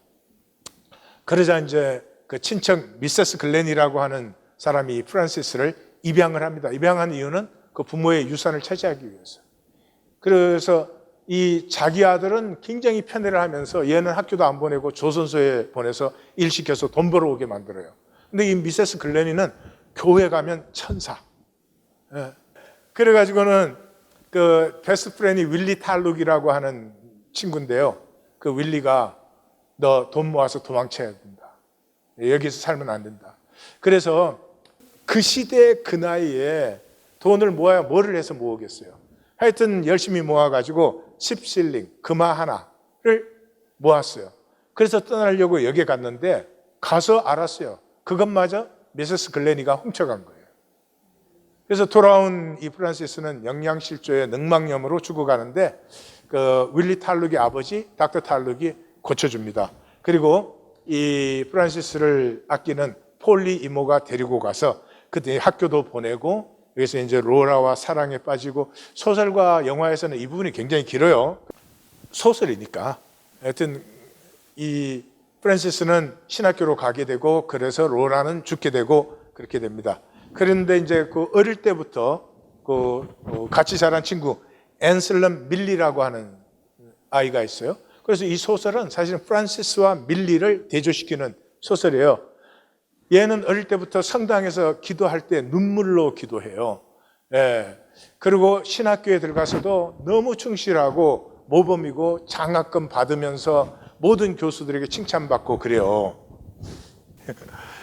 그러자 이제 그 친척 미세스 글렌이라고 하는 사람이 프란시스를 입양을 합니다. 입양한 이유는 그 부모의 유산을 차지하기 위해서. 그래서 이 자기 아들은 굉장히 편애를 하면서 얘는 학교도 안 보내고 조선소에 보내서 일 시켜서 돈 벌어오게 만들어요. 근데 이 미세스 글렌이는 교회 가면 천사. 그래가지고는 그 베스트 프렌이 윌리 탈룩이라고 하는 친구인데요. 그 윌리가 너 돈 모아서 도망쳐야 된다. 여기서 살면 안 된다. 그래서 그 시대 그 나이에 돈을 모아야 뭐를 해서 모으겠어요. 하여튼 열심히 모아가지고 10실링, 금화 하나를 모았어요. 그래서 떠나려고 여기에 갔는데 가서 알았어요. 그것마저 미세스 글렌이가 훔쳐간 거예요. 그래서 돌아온 이 프란시스는 영양실조에 늑막염으로 죽어가는데 그 윌리 탈룩의 아버지 닥터 탈룩이 고쳐줍니다. 그리고 이 프란시스를 아끼는 폴리 이모가 데리고 가서 그때 학교도 보내고 여기서 이제 로라와 사랑에 빠지고 소설과 영화에서는 이 부분이 굉장히 길어요. 소설이니까. 하여튼 이 프란시스는 신학교로 가게 되고 그래서 로라는 죽게 되고 그렇게 됩니다. 그런데 이제 그 어릴 때부터 그 같이 자란 친구 앤슬럼 밀리라고 하는 아이가 있어요. 그래서 이 소설은 사실은 프란시스와 밀리를 대조시키는 소설이에요. 얘는 어릴 때부터 성당에서 기도할 때 눈물로 기도해요. 그리고 신학교에 들어가서도 너무 충실하고 모범이고 장학금 받으면서 모든 교수들에게 칭찬받고 그래요.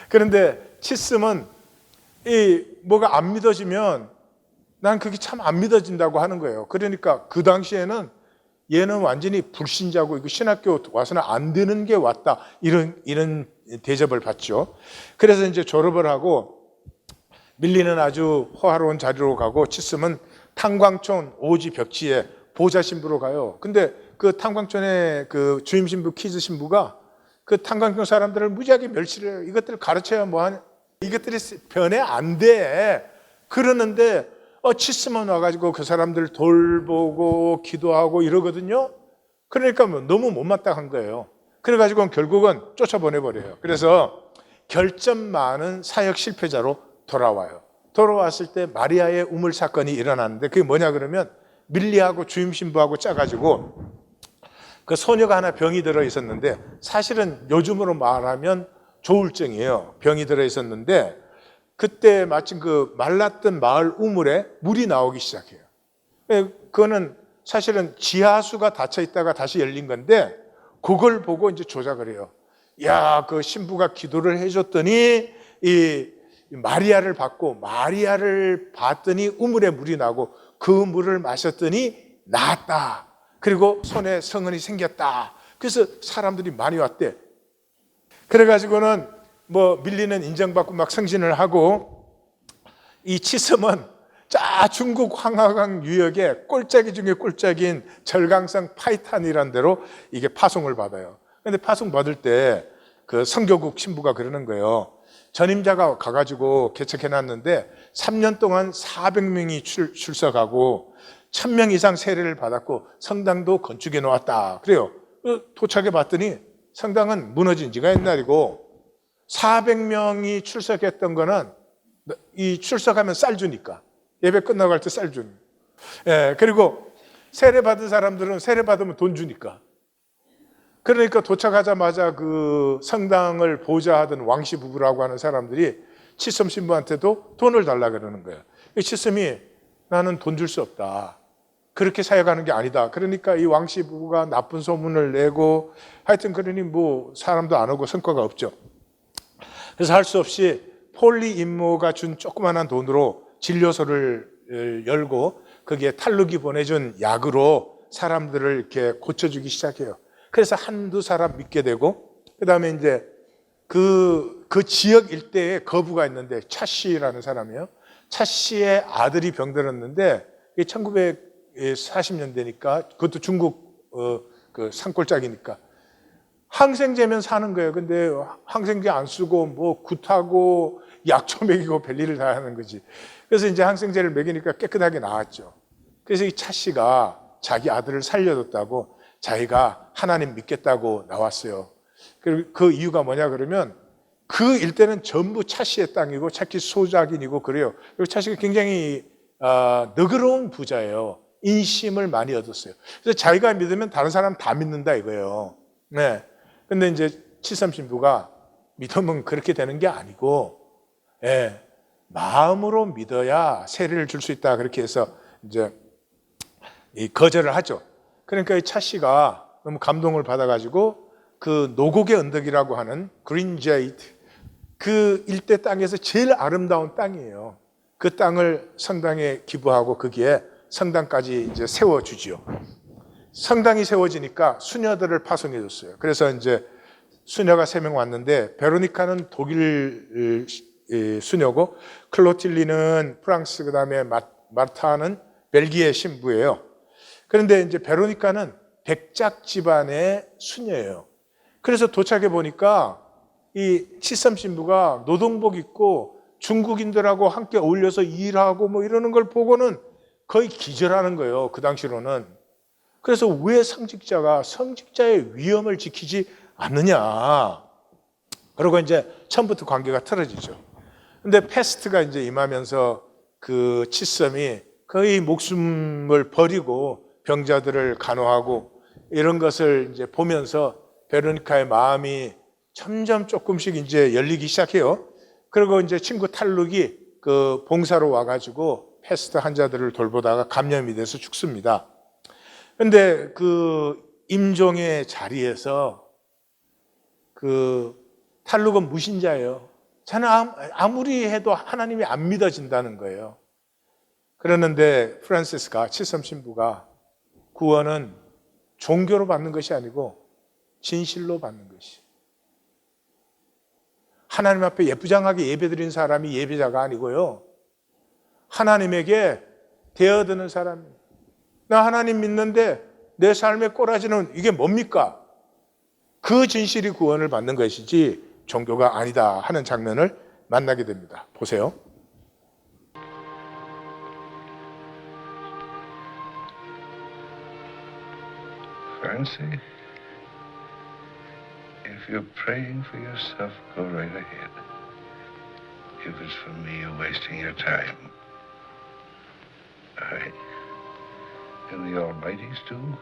그런데 치슴은 이 뭐가 안 믿어지면 난 그게 참 안 믿어진다고 하는 거예요. 그러니까 그 당시에는 얘는 완전히 불신자고 이거 신학교 와서는 안 되는 게 왔다 이런 대접을 받죠. 그래서 이제 졸업을 하고 밀리는 아주 호화로운 자리로 가고 치슴은 탄광촌 오지 벽지에 보좌 신부로 가요. 근데 그 탄광촌의 그 주임 신부 키즈 신부가 그 탄광촌 사람들을 무지하게 멸시를 해요. 이것들 가르쳐야 뭐하냐? 이것들이 변해 안 돼. 그러는데 치스만 와가지고 그 사람들 돌보고 기도하고 이러거든요. 그러니까 뭐 너무 못마땅한 거예요. 그래가지고 결국은 쫓아보내버려요. 그래서 결점 많은 사역 실패자로 돌아와요. 돌아왔을 때 마리아의 우물 사건이 일어나는데 그게 뭐냐 그러면 밀리하고 주임 신부하고 짜가지고 그 소녀가 하나 병이 들어 있었는데 사실은 요즘으로 말하면 조울증이에요. 병이 들어 있었는데 그때 마침 그 말랐던 마을 우물에 물이 나오기 시작해요. 그거는 사실은 지하수가 닫혀 있다가 다시 열린 건데 그걸 보고 이제 조작을 해요. 야, 그 신부가 기도를 해줬더니 이 마리아를 받고 마리아를 봤더니 우물에 물이 나고 그 물을 마셨더니 나았다. 그리고 손에 성은이 생겼다. 그래서 사람들이 많이 왔대. 그래가지고는 뭐 밀리는 인정받고 막 승진을 하고 이 치섬은 중국 황하강 유역의 꼴짜기 중에 꼴짜기인 절강성 파이탄이라는 데로 이게 파송을 받아요. 근데 파송 받을 때 그 선교국 신부가 그러는 거예요. 전임자가 가가지고 개척해놨는데 3년 동안 400명이 출석하고 1000명 이상 세례를 받았고 성당도 건축해 놓았다. 그래요. 도착해 봤더니 성당은 무너진 지가 옛날이고 400명이 출석했던 거는 이 출석하면 쌀 주니까 예배 끝나고 할 때 쌀 주니. 예, 그리고 세례 받은 사람들은 세례 받으면 돈 주니까. 그러니까 도착하자마자 그 성당을 보좌하던 왕씨 부부라고 하는 사람들이 치섬 신부한테도 돈을 달라 그러는 거예요. 이 치섬이 나는 돈 줄 수 없다. 그렇게 사역하는 게 아니다. 그러니까 이 왕씨 부부가 나쁜 소문을 내고 하여튼 그러니 뭐 사람도 안 오고 성과가 없죠. 그래서 할 수 없이 폴리 임모가 준 조그만한 돈으로 진료소를 열고 거기에 탈루기 보내준 약으로 사람들을 이렇게 고쳐주기 시작해요. 그래서 한두 사람 믿게 되고, 그 다음에 이제 그 지역 일대에 거부가 있는데 차씨라는 사람이에요. 차씨의 아들이 병들었는데 1940년대니까 그것도 중국 그 산골짜기니까 항생제면 사는 거예요. 근데 항생제 안 쓰고 뭐 굿하고 약초 먹이고 별일을 다 하는 거지. 그래서 이제 항생제를 먹이니까 깨끗하게 나았죠. 그래서 이 차씨가 자기 아들을 살려줬다고 자기가 하나님 믿겠다고 나왔어요. 그리고 그 이유가 뭐냐 그러면 그 일대는 전부 차씨의 땅이고 차씨 소작인이고 그래요. 그리고 차씨가 굉장히 너그러운 부자예요. 인심을 많이 얻었어요. 그래서 자기가 믿으면 다른 사람 다 믿는다 이거예요. 네. 근데 이제 치섬 신부가 믿으면 그렇게 되는 게 아니고, 예, 마음으로 믿어야 세례를 줄 수 있다. 그렇게 해서 이제 거절을 하죠. 그러니까 이 차씨가 너무 감동을 받아가지고 그 노곡의 언덕이라고 하는 그린제이트 그 일대 땅에서 제일 아름다운 땅이에요. 그 땅을 성당에 기부하고 거기에 성당까지 이제 세워주지요. 성당이 세워지니까 수녀들을 파송해 줬어요. 그래서 이제 수녀가 3명 왔는데 베로니카는 독일 수녀고 클로틸리는 프랑스, 그다음에 마르타는 벨기에 신부예요. 그런데 이제 베로니카는 백작 집안의 수녀예요. 그래서 도착해 보니까 이 치섬 신부가 노동복 입고 중국인들하고 함께 어울려서 일하고 뭐 이러는 걸 보고는 거의 기절하는 거예요. 그 당시로는. 그래서 왜 성직자의 위엄을 지키지 않느냐. 그리고 이제 처음부터 관계가 틀어지죠. 근데 패스트가 이제 임하면서 그 치섬이 거의 목숨을 버리고 병자들을 간호하고 이런 것을 이제 보면서 베로니카의 마음이 점점 조금씩 이제 열리기 시작해요. 그리고 이제 친구 탈룩이 그 봉사로 와가지고 패스트 환자들을 돌보다가 감염이 돼서 죽습니다. 근데 그 임종의 자리에서 그 탈룩은 무신자예요. 저는 아무리 해도 하나님이 안 믿어진다는 거예요. 그러는데 프란시스가 치섬 신부가 구원은 종교로 받는 것이 아니고 진실로 받는 것이. 하나님 앞에 예쁘장하게 예배드린 사람이 예배자가 아니고요. 하나님에게 대어드는 사람이에요. 나 하나님 믿는데 내 삶의 꼬라지는 이게 뭡니까? 그 진실이 구원을 받는 것이지 종교가 아니다 하는 장면을 만나게 됩니다. 보세요. Francie, if you're praying for yourself, go right ahead. If it's for me, you're wasting your time. And the Almighty's too? Oh,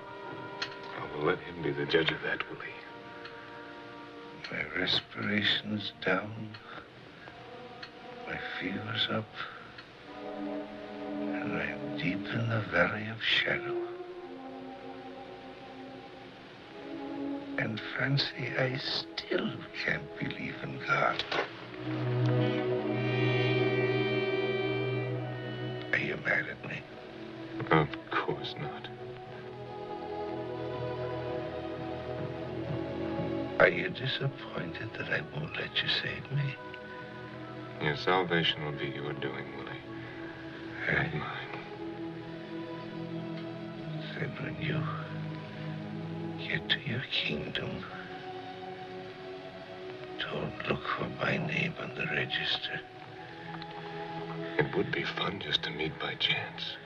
well, let him be the judge of that, will he? My respiration's down, my fever's up, and I'm deep in the valley of shadow. And Francie, I still can't believe in God. Are you mad at me? Of course not. Are you disappointed that I won't let you save me? Your salvation will be your doing, Willie. Not mine. Then when you get to your kingdom, don't look for my name on the register. It would be fun just to meet by chance.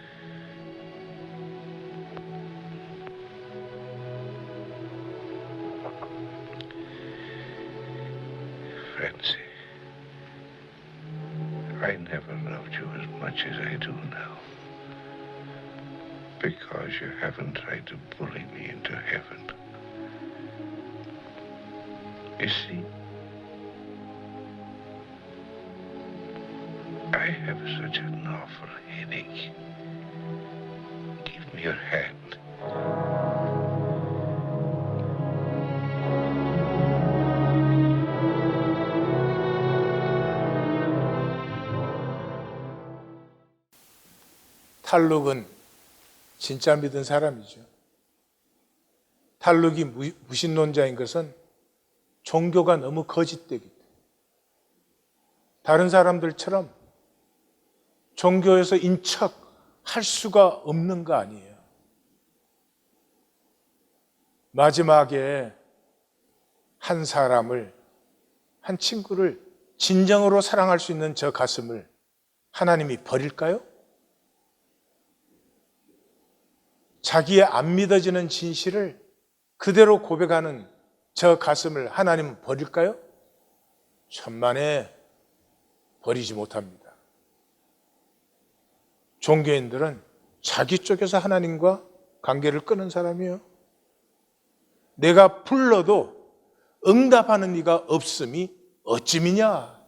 Francie, I never loved you as much as I do now. Because you haven't tried to bully me into heaven. You see, I have such an awful headache. Give me your hand. 탈룩은 진짜 믿은 사람이죠. 탈룩이 무신론자인 것은 종교가 너무 거짓되기 때문에 다른 사람들처럼 종교에서 인척할 수가 없는 거 아니에요. 마지막에 한 사람을, 한 친구를 진정으로 사랑할 수 있는 저 가슴을 하나님이 버릴까요? 자기의 안 믿어지는 진실을 그대로 고백하는 저 가슴을 하나님은 버릴까요? 천만에 버리지 못합니다. 종교인들은 자기 쪽에서 하나님과 관계를 끊은 사람이에요. 내가 불러도 응답하는 이가 없음이 어찌미냐.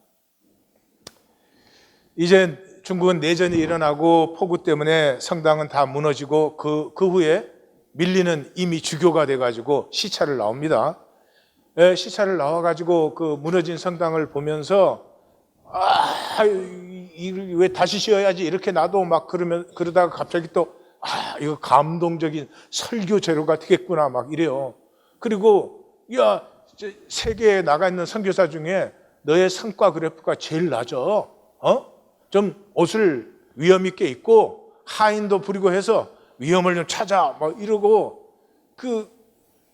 이제 중국은 내전이 일어나고 폭우 때문에 성당은 다 무너지고 그 후에 밀리는 이미 주교가 돼가지고 시찰을 나옵니다. 시찰을 나와가지고 그 무너진 성당을 보면서 왜 다시 지어야지 이렇게 나도 막 그러다가 갑자기 또 이거 감동적인 설교 재료가 되겠구나 막 이래요. 그리고 야 세계에 나가 있는 선교사 중에 너의 성과 그래프가 제일 낮아. 좀 옷을 위험 있게 입고 하인도 부리고 해서 위험을 좀 찾아 막 이러고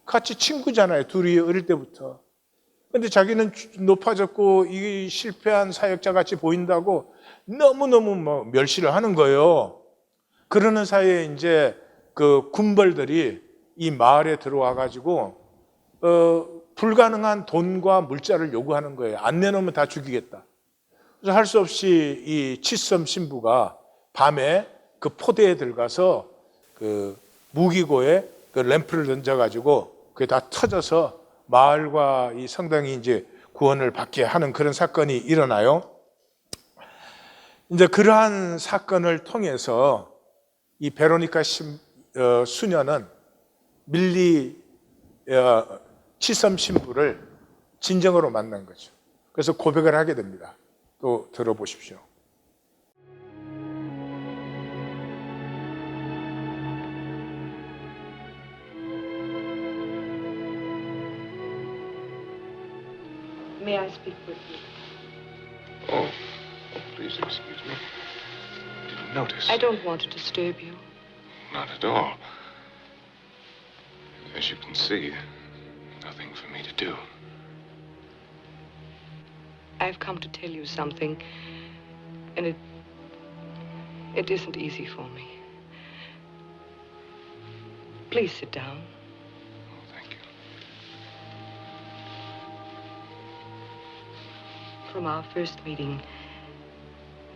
같이 친구잖아요. 둘이 어릴 때부터. 근데 자기는 높아졌고 이 실패한 사역자 같이 보인다고 너무너무 멸시를 하는 거예요. 그러는 사이에 이제 그 군벌들이 이 마을에 들어와 가지고 불가능한 돈과 물자를 요구하는 거예요. 안 내놓으면 다 죽이겠다. 그래서 할 수 없이 이 치섬 신부가 밤에 그 포대에 들어가서 그 무기고에 그 램프를 던져가지고 그게 다 터져서 마을과 이 성당이 이제 구원을 받게 하는 그런 사건이 일어나요. 이제 그러한 사건을 통해서 이 베로니카 수녀는 밀리 치섬 신부를 진정으로 만난 거죠. 그래서 고백을 하게 됩니다. 또 들어보십시오. May I speak with you? Oh, please excuse me. Didn't notice. I don't want to disturb you. Not at all. As you can see, nothing for me to do. I've come to tell you something, and it isn't easy for me. Please sit down. Oh, thank you. From our first meeting,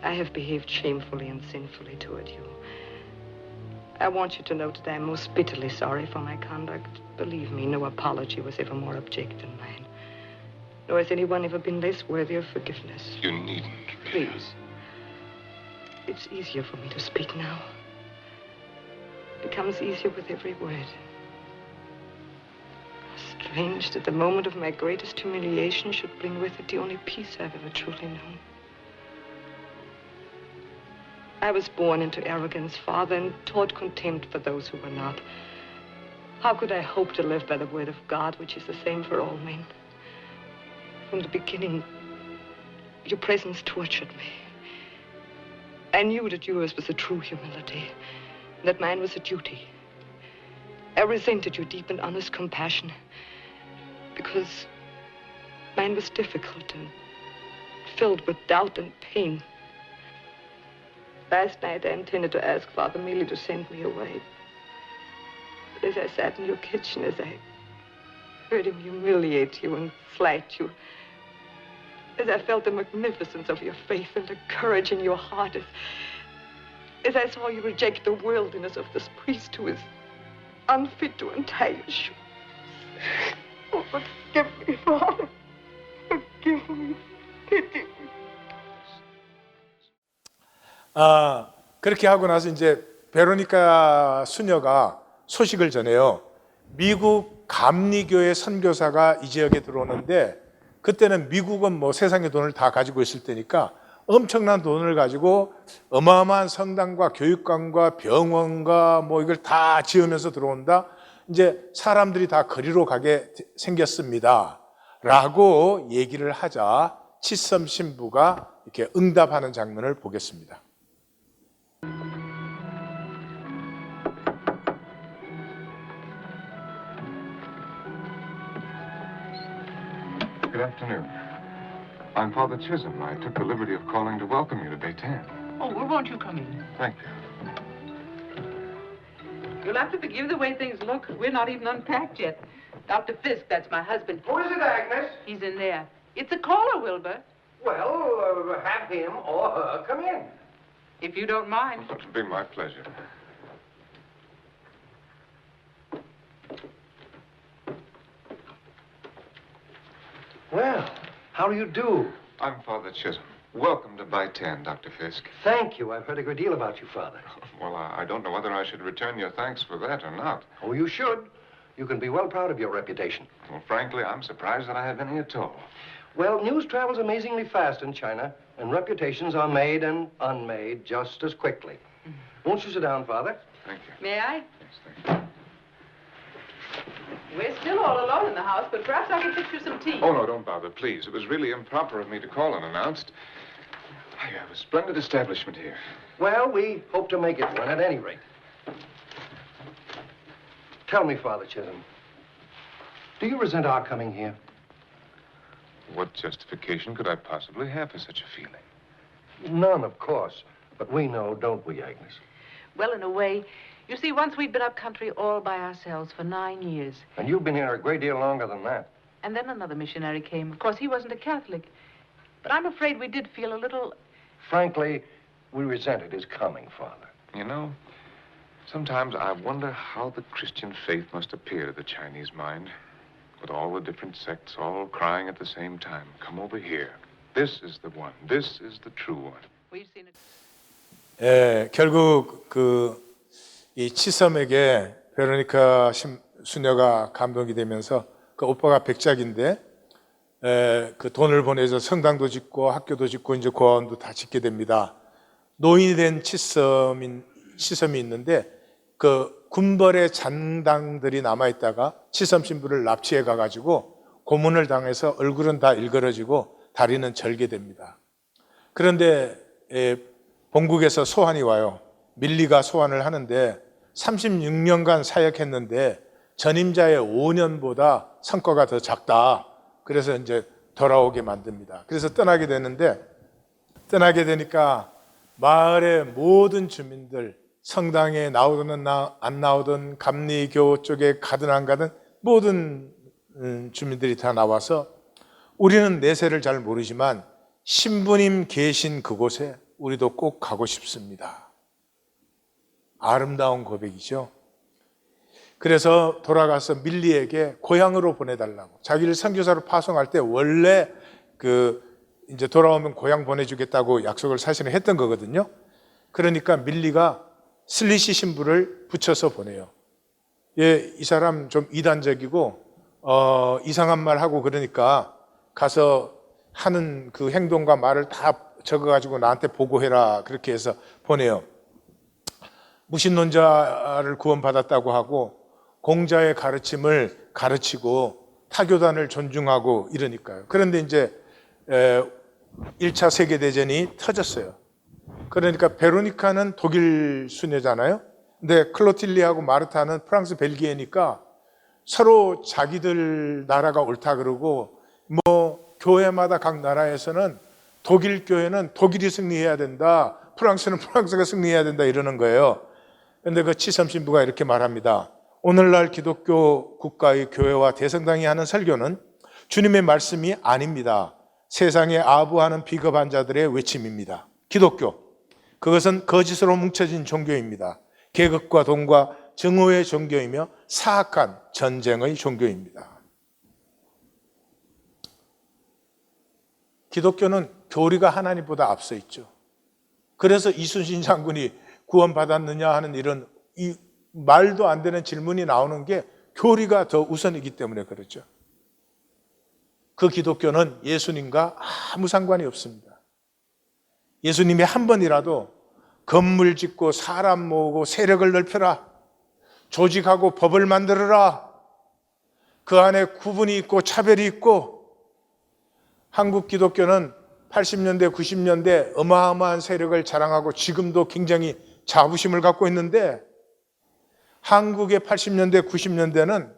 I have behaved shamefully and sinfully toward you. I want you to know that I'm most bitterly sorry for my conduct. Believe me, no apology was ever more abject than mine. Nor has anyone ever been less worthy of forgiveness. You needn't. Please. It's easier for me to speak now. It becomes easier with every word. How strange that the moment of my greatest humiliation should bring with it the only peace I've ever truly known. I was born into arrogance, Father, and taught contempt for those who were not. How could I hope to live by the word of God, which is the same for all men? From the beginning, your presence tortured me. I knew that yours was a true humility, and that mine was a duty. I resented your deep and honest compassion, because mine was difficult and filled with doubt and pain. Last night, I intended to ask Father merely to send me away. But as I sat in your kitchen, as I heard him humiliate you and slight you, as I felt the magnificence of your faith and the courage in your heart, as I saw you reject the worldliness of this priest who is unfit to untie your shoes. Oh, forgive me, Father. Forgive me. Pity me. 그렇게 하고 나서 이제 베로니카 수녀가 소식을 전해요. 미국 감리교의 선교사가 이 지역에 들어오는데, 그때는 미국은 뭐 세상의 돈을 다 가지고 있을 때니까 엄청난 돈을 가지고 어마어마한 성당과 교육관과 병원과 뭐 이걸 다 지으면서 들어온다. 이제 사람들이 다 거리로 가게 생겼습니다. 라고 얘기를 하자 치섬 신부가 이렇게 응답하는 장면을 보겠습니다. Good afternoon. I'm Father Chisholm. I took the liberty of calling to welcome you to Baytan. Oh, well, won't you come in? Thank you. You'll have to forgive the way things look. We're not even unpacked yet. Dr. Fisk, that's my husband. Who is it, Agnes? He's in there. It's a caller, Wilbur, Well, have him or her come in. if you don't mind. It'll be my pleasure. Well, how do you do? I'm Father Chisholm. Welcome to Baytan, Dr. Fisk. Thank you. I've heard a great deal about you, Father. Well, I don't know whether I should return your thanks for that or not. Oh, you should. You can be well proud of your reputation. Well, frankly, I'm surprised that I have any at all. Well, news travels amazingly fast in China, and reputations are made and unmade just as quickly. Won't you sit down, Father? Thank you. May I? Yes, thank you. We're still all alone in the house, but perhaps I can fix you some tea. Oh, no, don't bother, please. It was really improper of me to call unannounced. I have a splendid establishment here. Well, we hope to make it one at any rate. Tell me, Father Chisholm, do you resent our coming here? What justification could I possibly have for such a feeling? None, of course. But we know, don't we, Agnes? Well, in a way. You see, once we'd been up country all by ourselves for 9 years. And you've been here a great deal longer than that. And then another missionary came. Of course, he wasn't a Catholic. But I'm afraid we did feel a little... Frankly, we resented his coming, Father. You know, sometimes I wonder how the Christian faith must appear to the Chinese mind. With all the different sects all crying at the same time, come over here. This is the one. This is the true one. We've seen it. 결국 이 치섬에게 베로니카 수녀가 감동이 되면서 그 오빠가 백작인데 그 돈을 보내서 성당도 짓고 학교도 짓고 이제 고아원도 다 짓게 됩니다. 노인이 된 치섬이 있는데 그 군벌의 잔당들이 남아있다가 치섬 신부를 납치해 가가지고 고문을 당해서 얼굴은 다 일그러지고 다리는 절개됩니다. 그런데 본국에서 소환이 와요. 밀리가 소환을 하는데 36년간 사역했는데 전임자의 5년보다 성과가 더 작다. 그래서 이제 돌아오게 만듭니다. 그래서 떠나게 되는데, 떠나게 되니까 마을의 모든 주민들, 성당에 나오든 안 나오든 감리교 쪽에 가든 안 가든 모든 주민들이 다 나와서 우리는 내세를 잘 모르지만 신부님 계신 그곳에 우리도 꼭 가고 싶습니다. 아름다운 고백이죠. 그래서 돌아가서 밀리에게 고향으로 보내달라고. 자기를 선교사로 파송할 때 원래 이제 돌아오면 고향 보내주겠다고 약속을 사실은 했던 거거든요. 그러니까 밀리가 슬리시 신부를 붙여서 보내요. 이 사람 좀 이단적이고 이상한 말 하고 그러니까 가서 하는 그 행동과 말을 다 적어가지고 나한테 보고해라. 그렇게 해서 보내요. 무신론자를 구원받았다고 하고 공자의 가르침을 가르치고 타교단을 존중하고 이러니까요. 그런데 이제 1차 세계대전이 터졌어요. 그러니까 베로니카는 독일 수녀잖아요. 근데 클로틸리하고 마르타는 프랑스 벨기에니까 서로 자기들 나라가 옳다 그러고 뭐 교회마다 각 나라에서는 독일 교회는 독일이 승리해야 된다. 프랑스는 프랑스가 승리해야 된다 이러는 거예요. 그런데 그 치섬 신부가 이렇게 말합니다. 오늘날 기독교 국가의 교회와 대성당이 하는 설교는 주님의 말씀이 아닙니다. 세상에 아부하는 비겁한 자들의 외침입니다. 기독교, 그것은 거짓으로 뭉쳐진 종교입니다. 계급과 돈과 증오의 종교이며 사악한 전쟁의 종교입니다. 기독교는 교리가 하나님보다 앞서 있죠. 그래서 이순신 장군이 구원받았느냐 하는 이런 이 말도 안 되는 질문이 나오는 게 교리가 더 우선이기 때문에 그렇죠. 그 기독교는 예수님과 아무 상관이 없습니다. 예수님이 한 번이라도 건물 짓고 사람 모으고 세력을 넓혀라, 조직하고 법을 만들어라, 그 안에 구분이 있고 차별이 있고, 한국 기독교는 80년대, 90년대 어마어마한 세력을 자랑하고 지금도 굉장히 자부심을 갖고 있는데, 한국의 80년대, 90년대는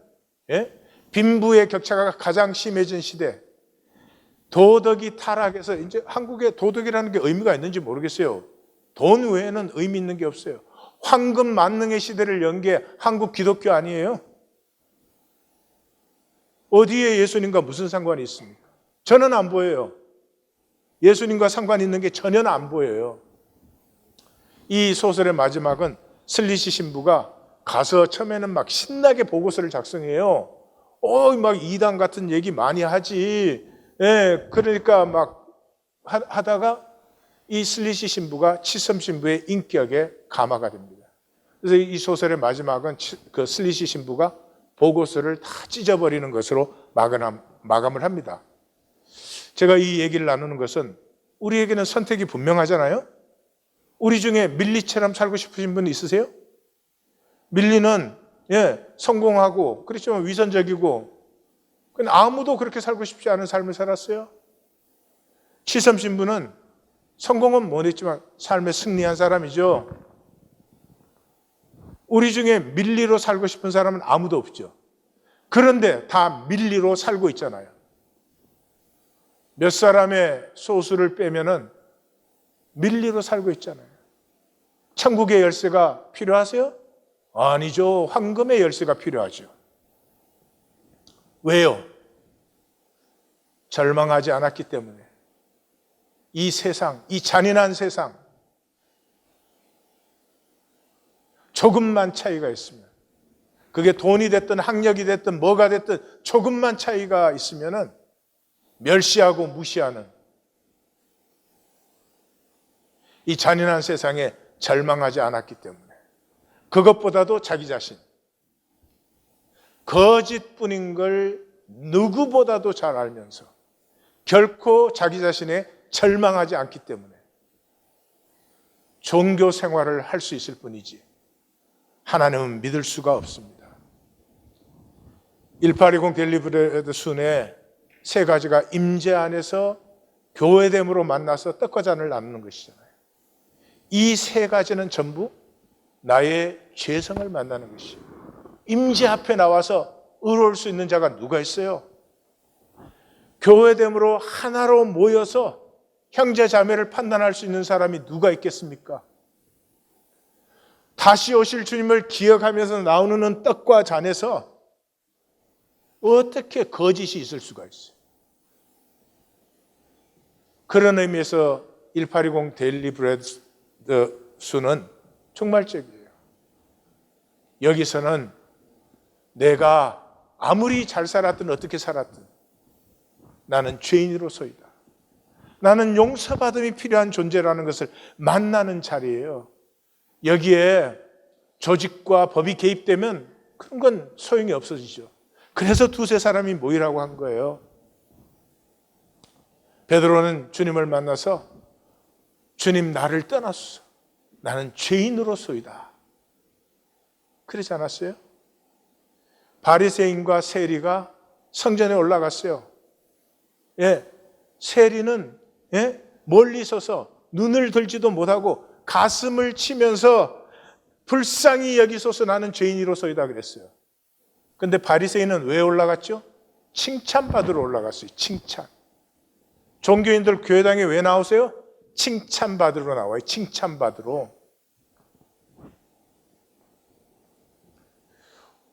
빈부의 격차가 가장 심해진 시대, 도덕이 타락해서 이제 한국의 도덕이라는 게 의미가 있는지 모르겠어요. 돈 외에는 의미 있는 게 없어요. 황금 만능의 시대를 연 게 한국 기독교 아니에요? 어디에 예수님과 무슨 상관이 있습니까? 저는 안 보여요. 예수님과 상관 있는 게 전혀 안 보여요. 이 소설의 마지막은 슬리시 신부가 가서 처음에는 막 신나게 보고서를 작성해요. 막 이단 같은 얘기 많이 하지. 그러니까 막 하다가 이 슬리시 신부가 치섬 신부의 인격에 감화가 됩니다. 그래서 이 소설의 마지막은 그 슬리시 신부가 보고서를 다 찢어버리는 것으로 마감을 합니다. 제가 이 얘기를 나누는 것은 우리에게는 선택이 분명하잖아요. 우리 중에 밀리처럼 살고 싶으신 분 있으세요? 밀리는 성공하고 그렇지만 위선적이고, 근데 아무도 그렇게 살고 싶지 않은 삶을 살았어요. 치섬 신부는 성공은 못했지만 삶에 승리한 사람이죠. 우리 중에 밀리로 살고 싶은 사람은 아무도 없죠. 그런데 다 밀리로 살고 있잖아요. 몇 사람의 소수를 빼면은 밀리로 살고 있잖아요. 천국의 열쇠가 필요하세요? 아니죠. 황금의 열쇠가 필요하죠. 왜요? 절망하지 않았기 때문에. 이 세상, 이 잔인한 세상, 조금만 차이가 있으면, 그게 돈이 됐든 학력이 됐든 뭐가 됐든 조금만 차이가 있으면은 멸시하고 무시하는 이 잔인한 세상에 절망하지 않았기 때문에, 그것보다도 자기 자신, 거짓뿐인 걸 누구보다도 잘 알면서 결코 자기 자신에 절망하지 않기 때문에 종교 생활을 할 수 있을 뿐이지 하나님은 믿을 수가 없습니다. 1820 델리브레드 순의 세 가지가 임재 안에서 교회됨으로 만나서 떡과 잔을 나누는 것이잖아요. 이 세 가지는 전부 나의 죄성을 만나는 것이에요. 임재 앞에 나와서 의로울 수 있는 자가 누가 있어요? 교회됨으로 하나로 모여서 형제 자매를 판단할 수 있는 사람이 누가 있겠습니까? 다시 오실 주님을 기억하면서 나오는 떡과 잔에서 어떻게 거짓이 있을 수가 있어요? 그런 의미에서 1820 데일리 브레드 수는 종말적이에요. 여기서는 내가 아무리 잘 살았든 어떻게 살았든 나는 죄인으로서이다. 나는 용서받음이 필요한 존재라는 것을 만나는 자리예요. 여기에 조직과 법이 개입되면 그런 건 소용이 없어지죠. 그래서 두세 사람이 모이라고 한 거예요. 베드로는 주님을 만나서 주님 나를 떠나소서. 나는 죄인으로소이다. 그러지 않았어요? 바리새인과 세리가 성전에 올라갔어요. 예, 세리는 멀리 서서 눈을 들지도 못하고 가슴을 치면서 불쌍히 여기소서 나는 죄인이로소이다 그랬어요. 근데 바리새인은 왜 올라갔죠? 칭찬받으러 올라갔어요. 칭찬. 종교인들 교회당에 왜 나오세요? 칭찬받으러 나와요. 칭찬받으러.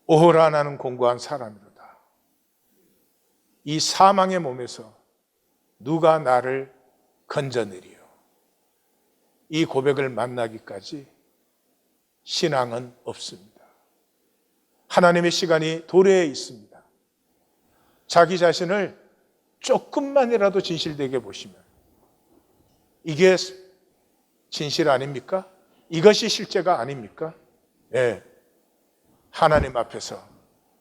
오호라 나는 공고한 사람이로다. 이 사망의 몸에서 누가 나를 건져내리요. 이 고백을 만나기까지 신앙은 없습니다. 하나님의 시간이 도래해 있습니다. 자기 자신을 조금만이라도 진실되게 보시면 이게 진실 아닙니까? 이것이 실제가 아닙니까? 예. 하나님 앞에서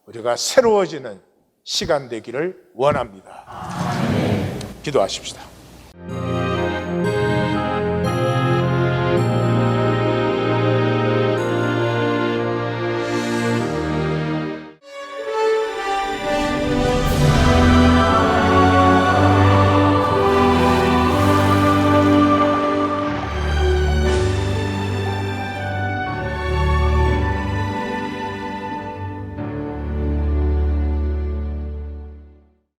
우리가 새로워지는 시간 되기를 원합니다. 기도하십시다.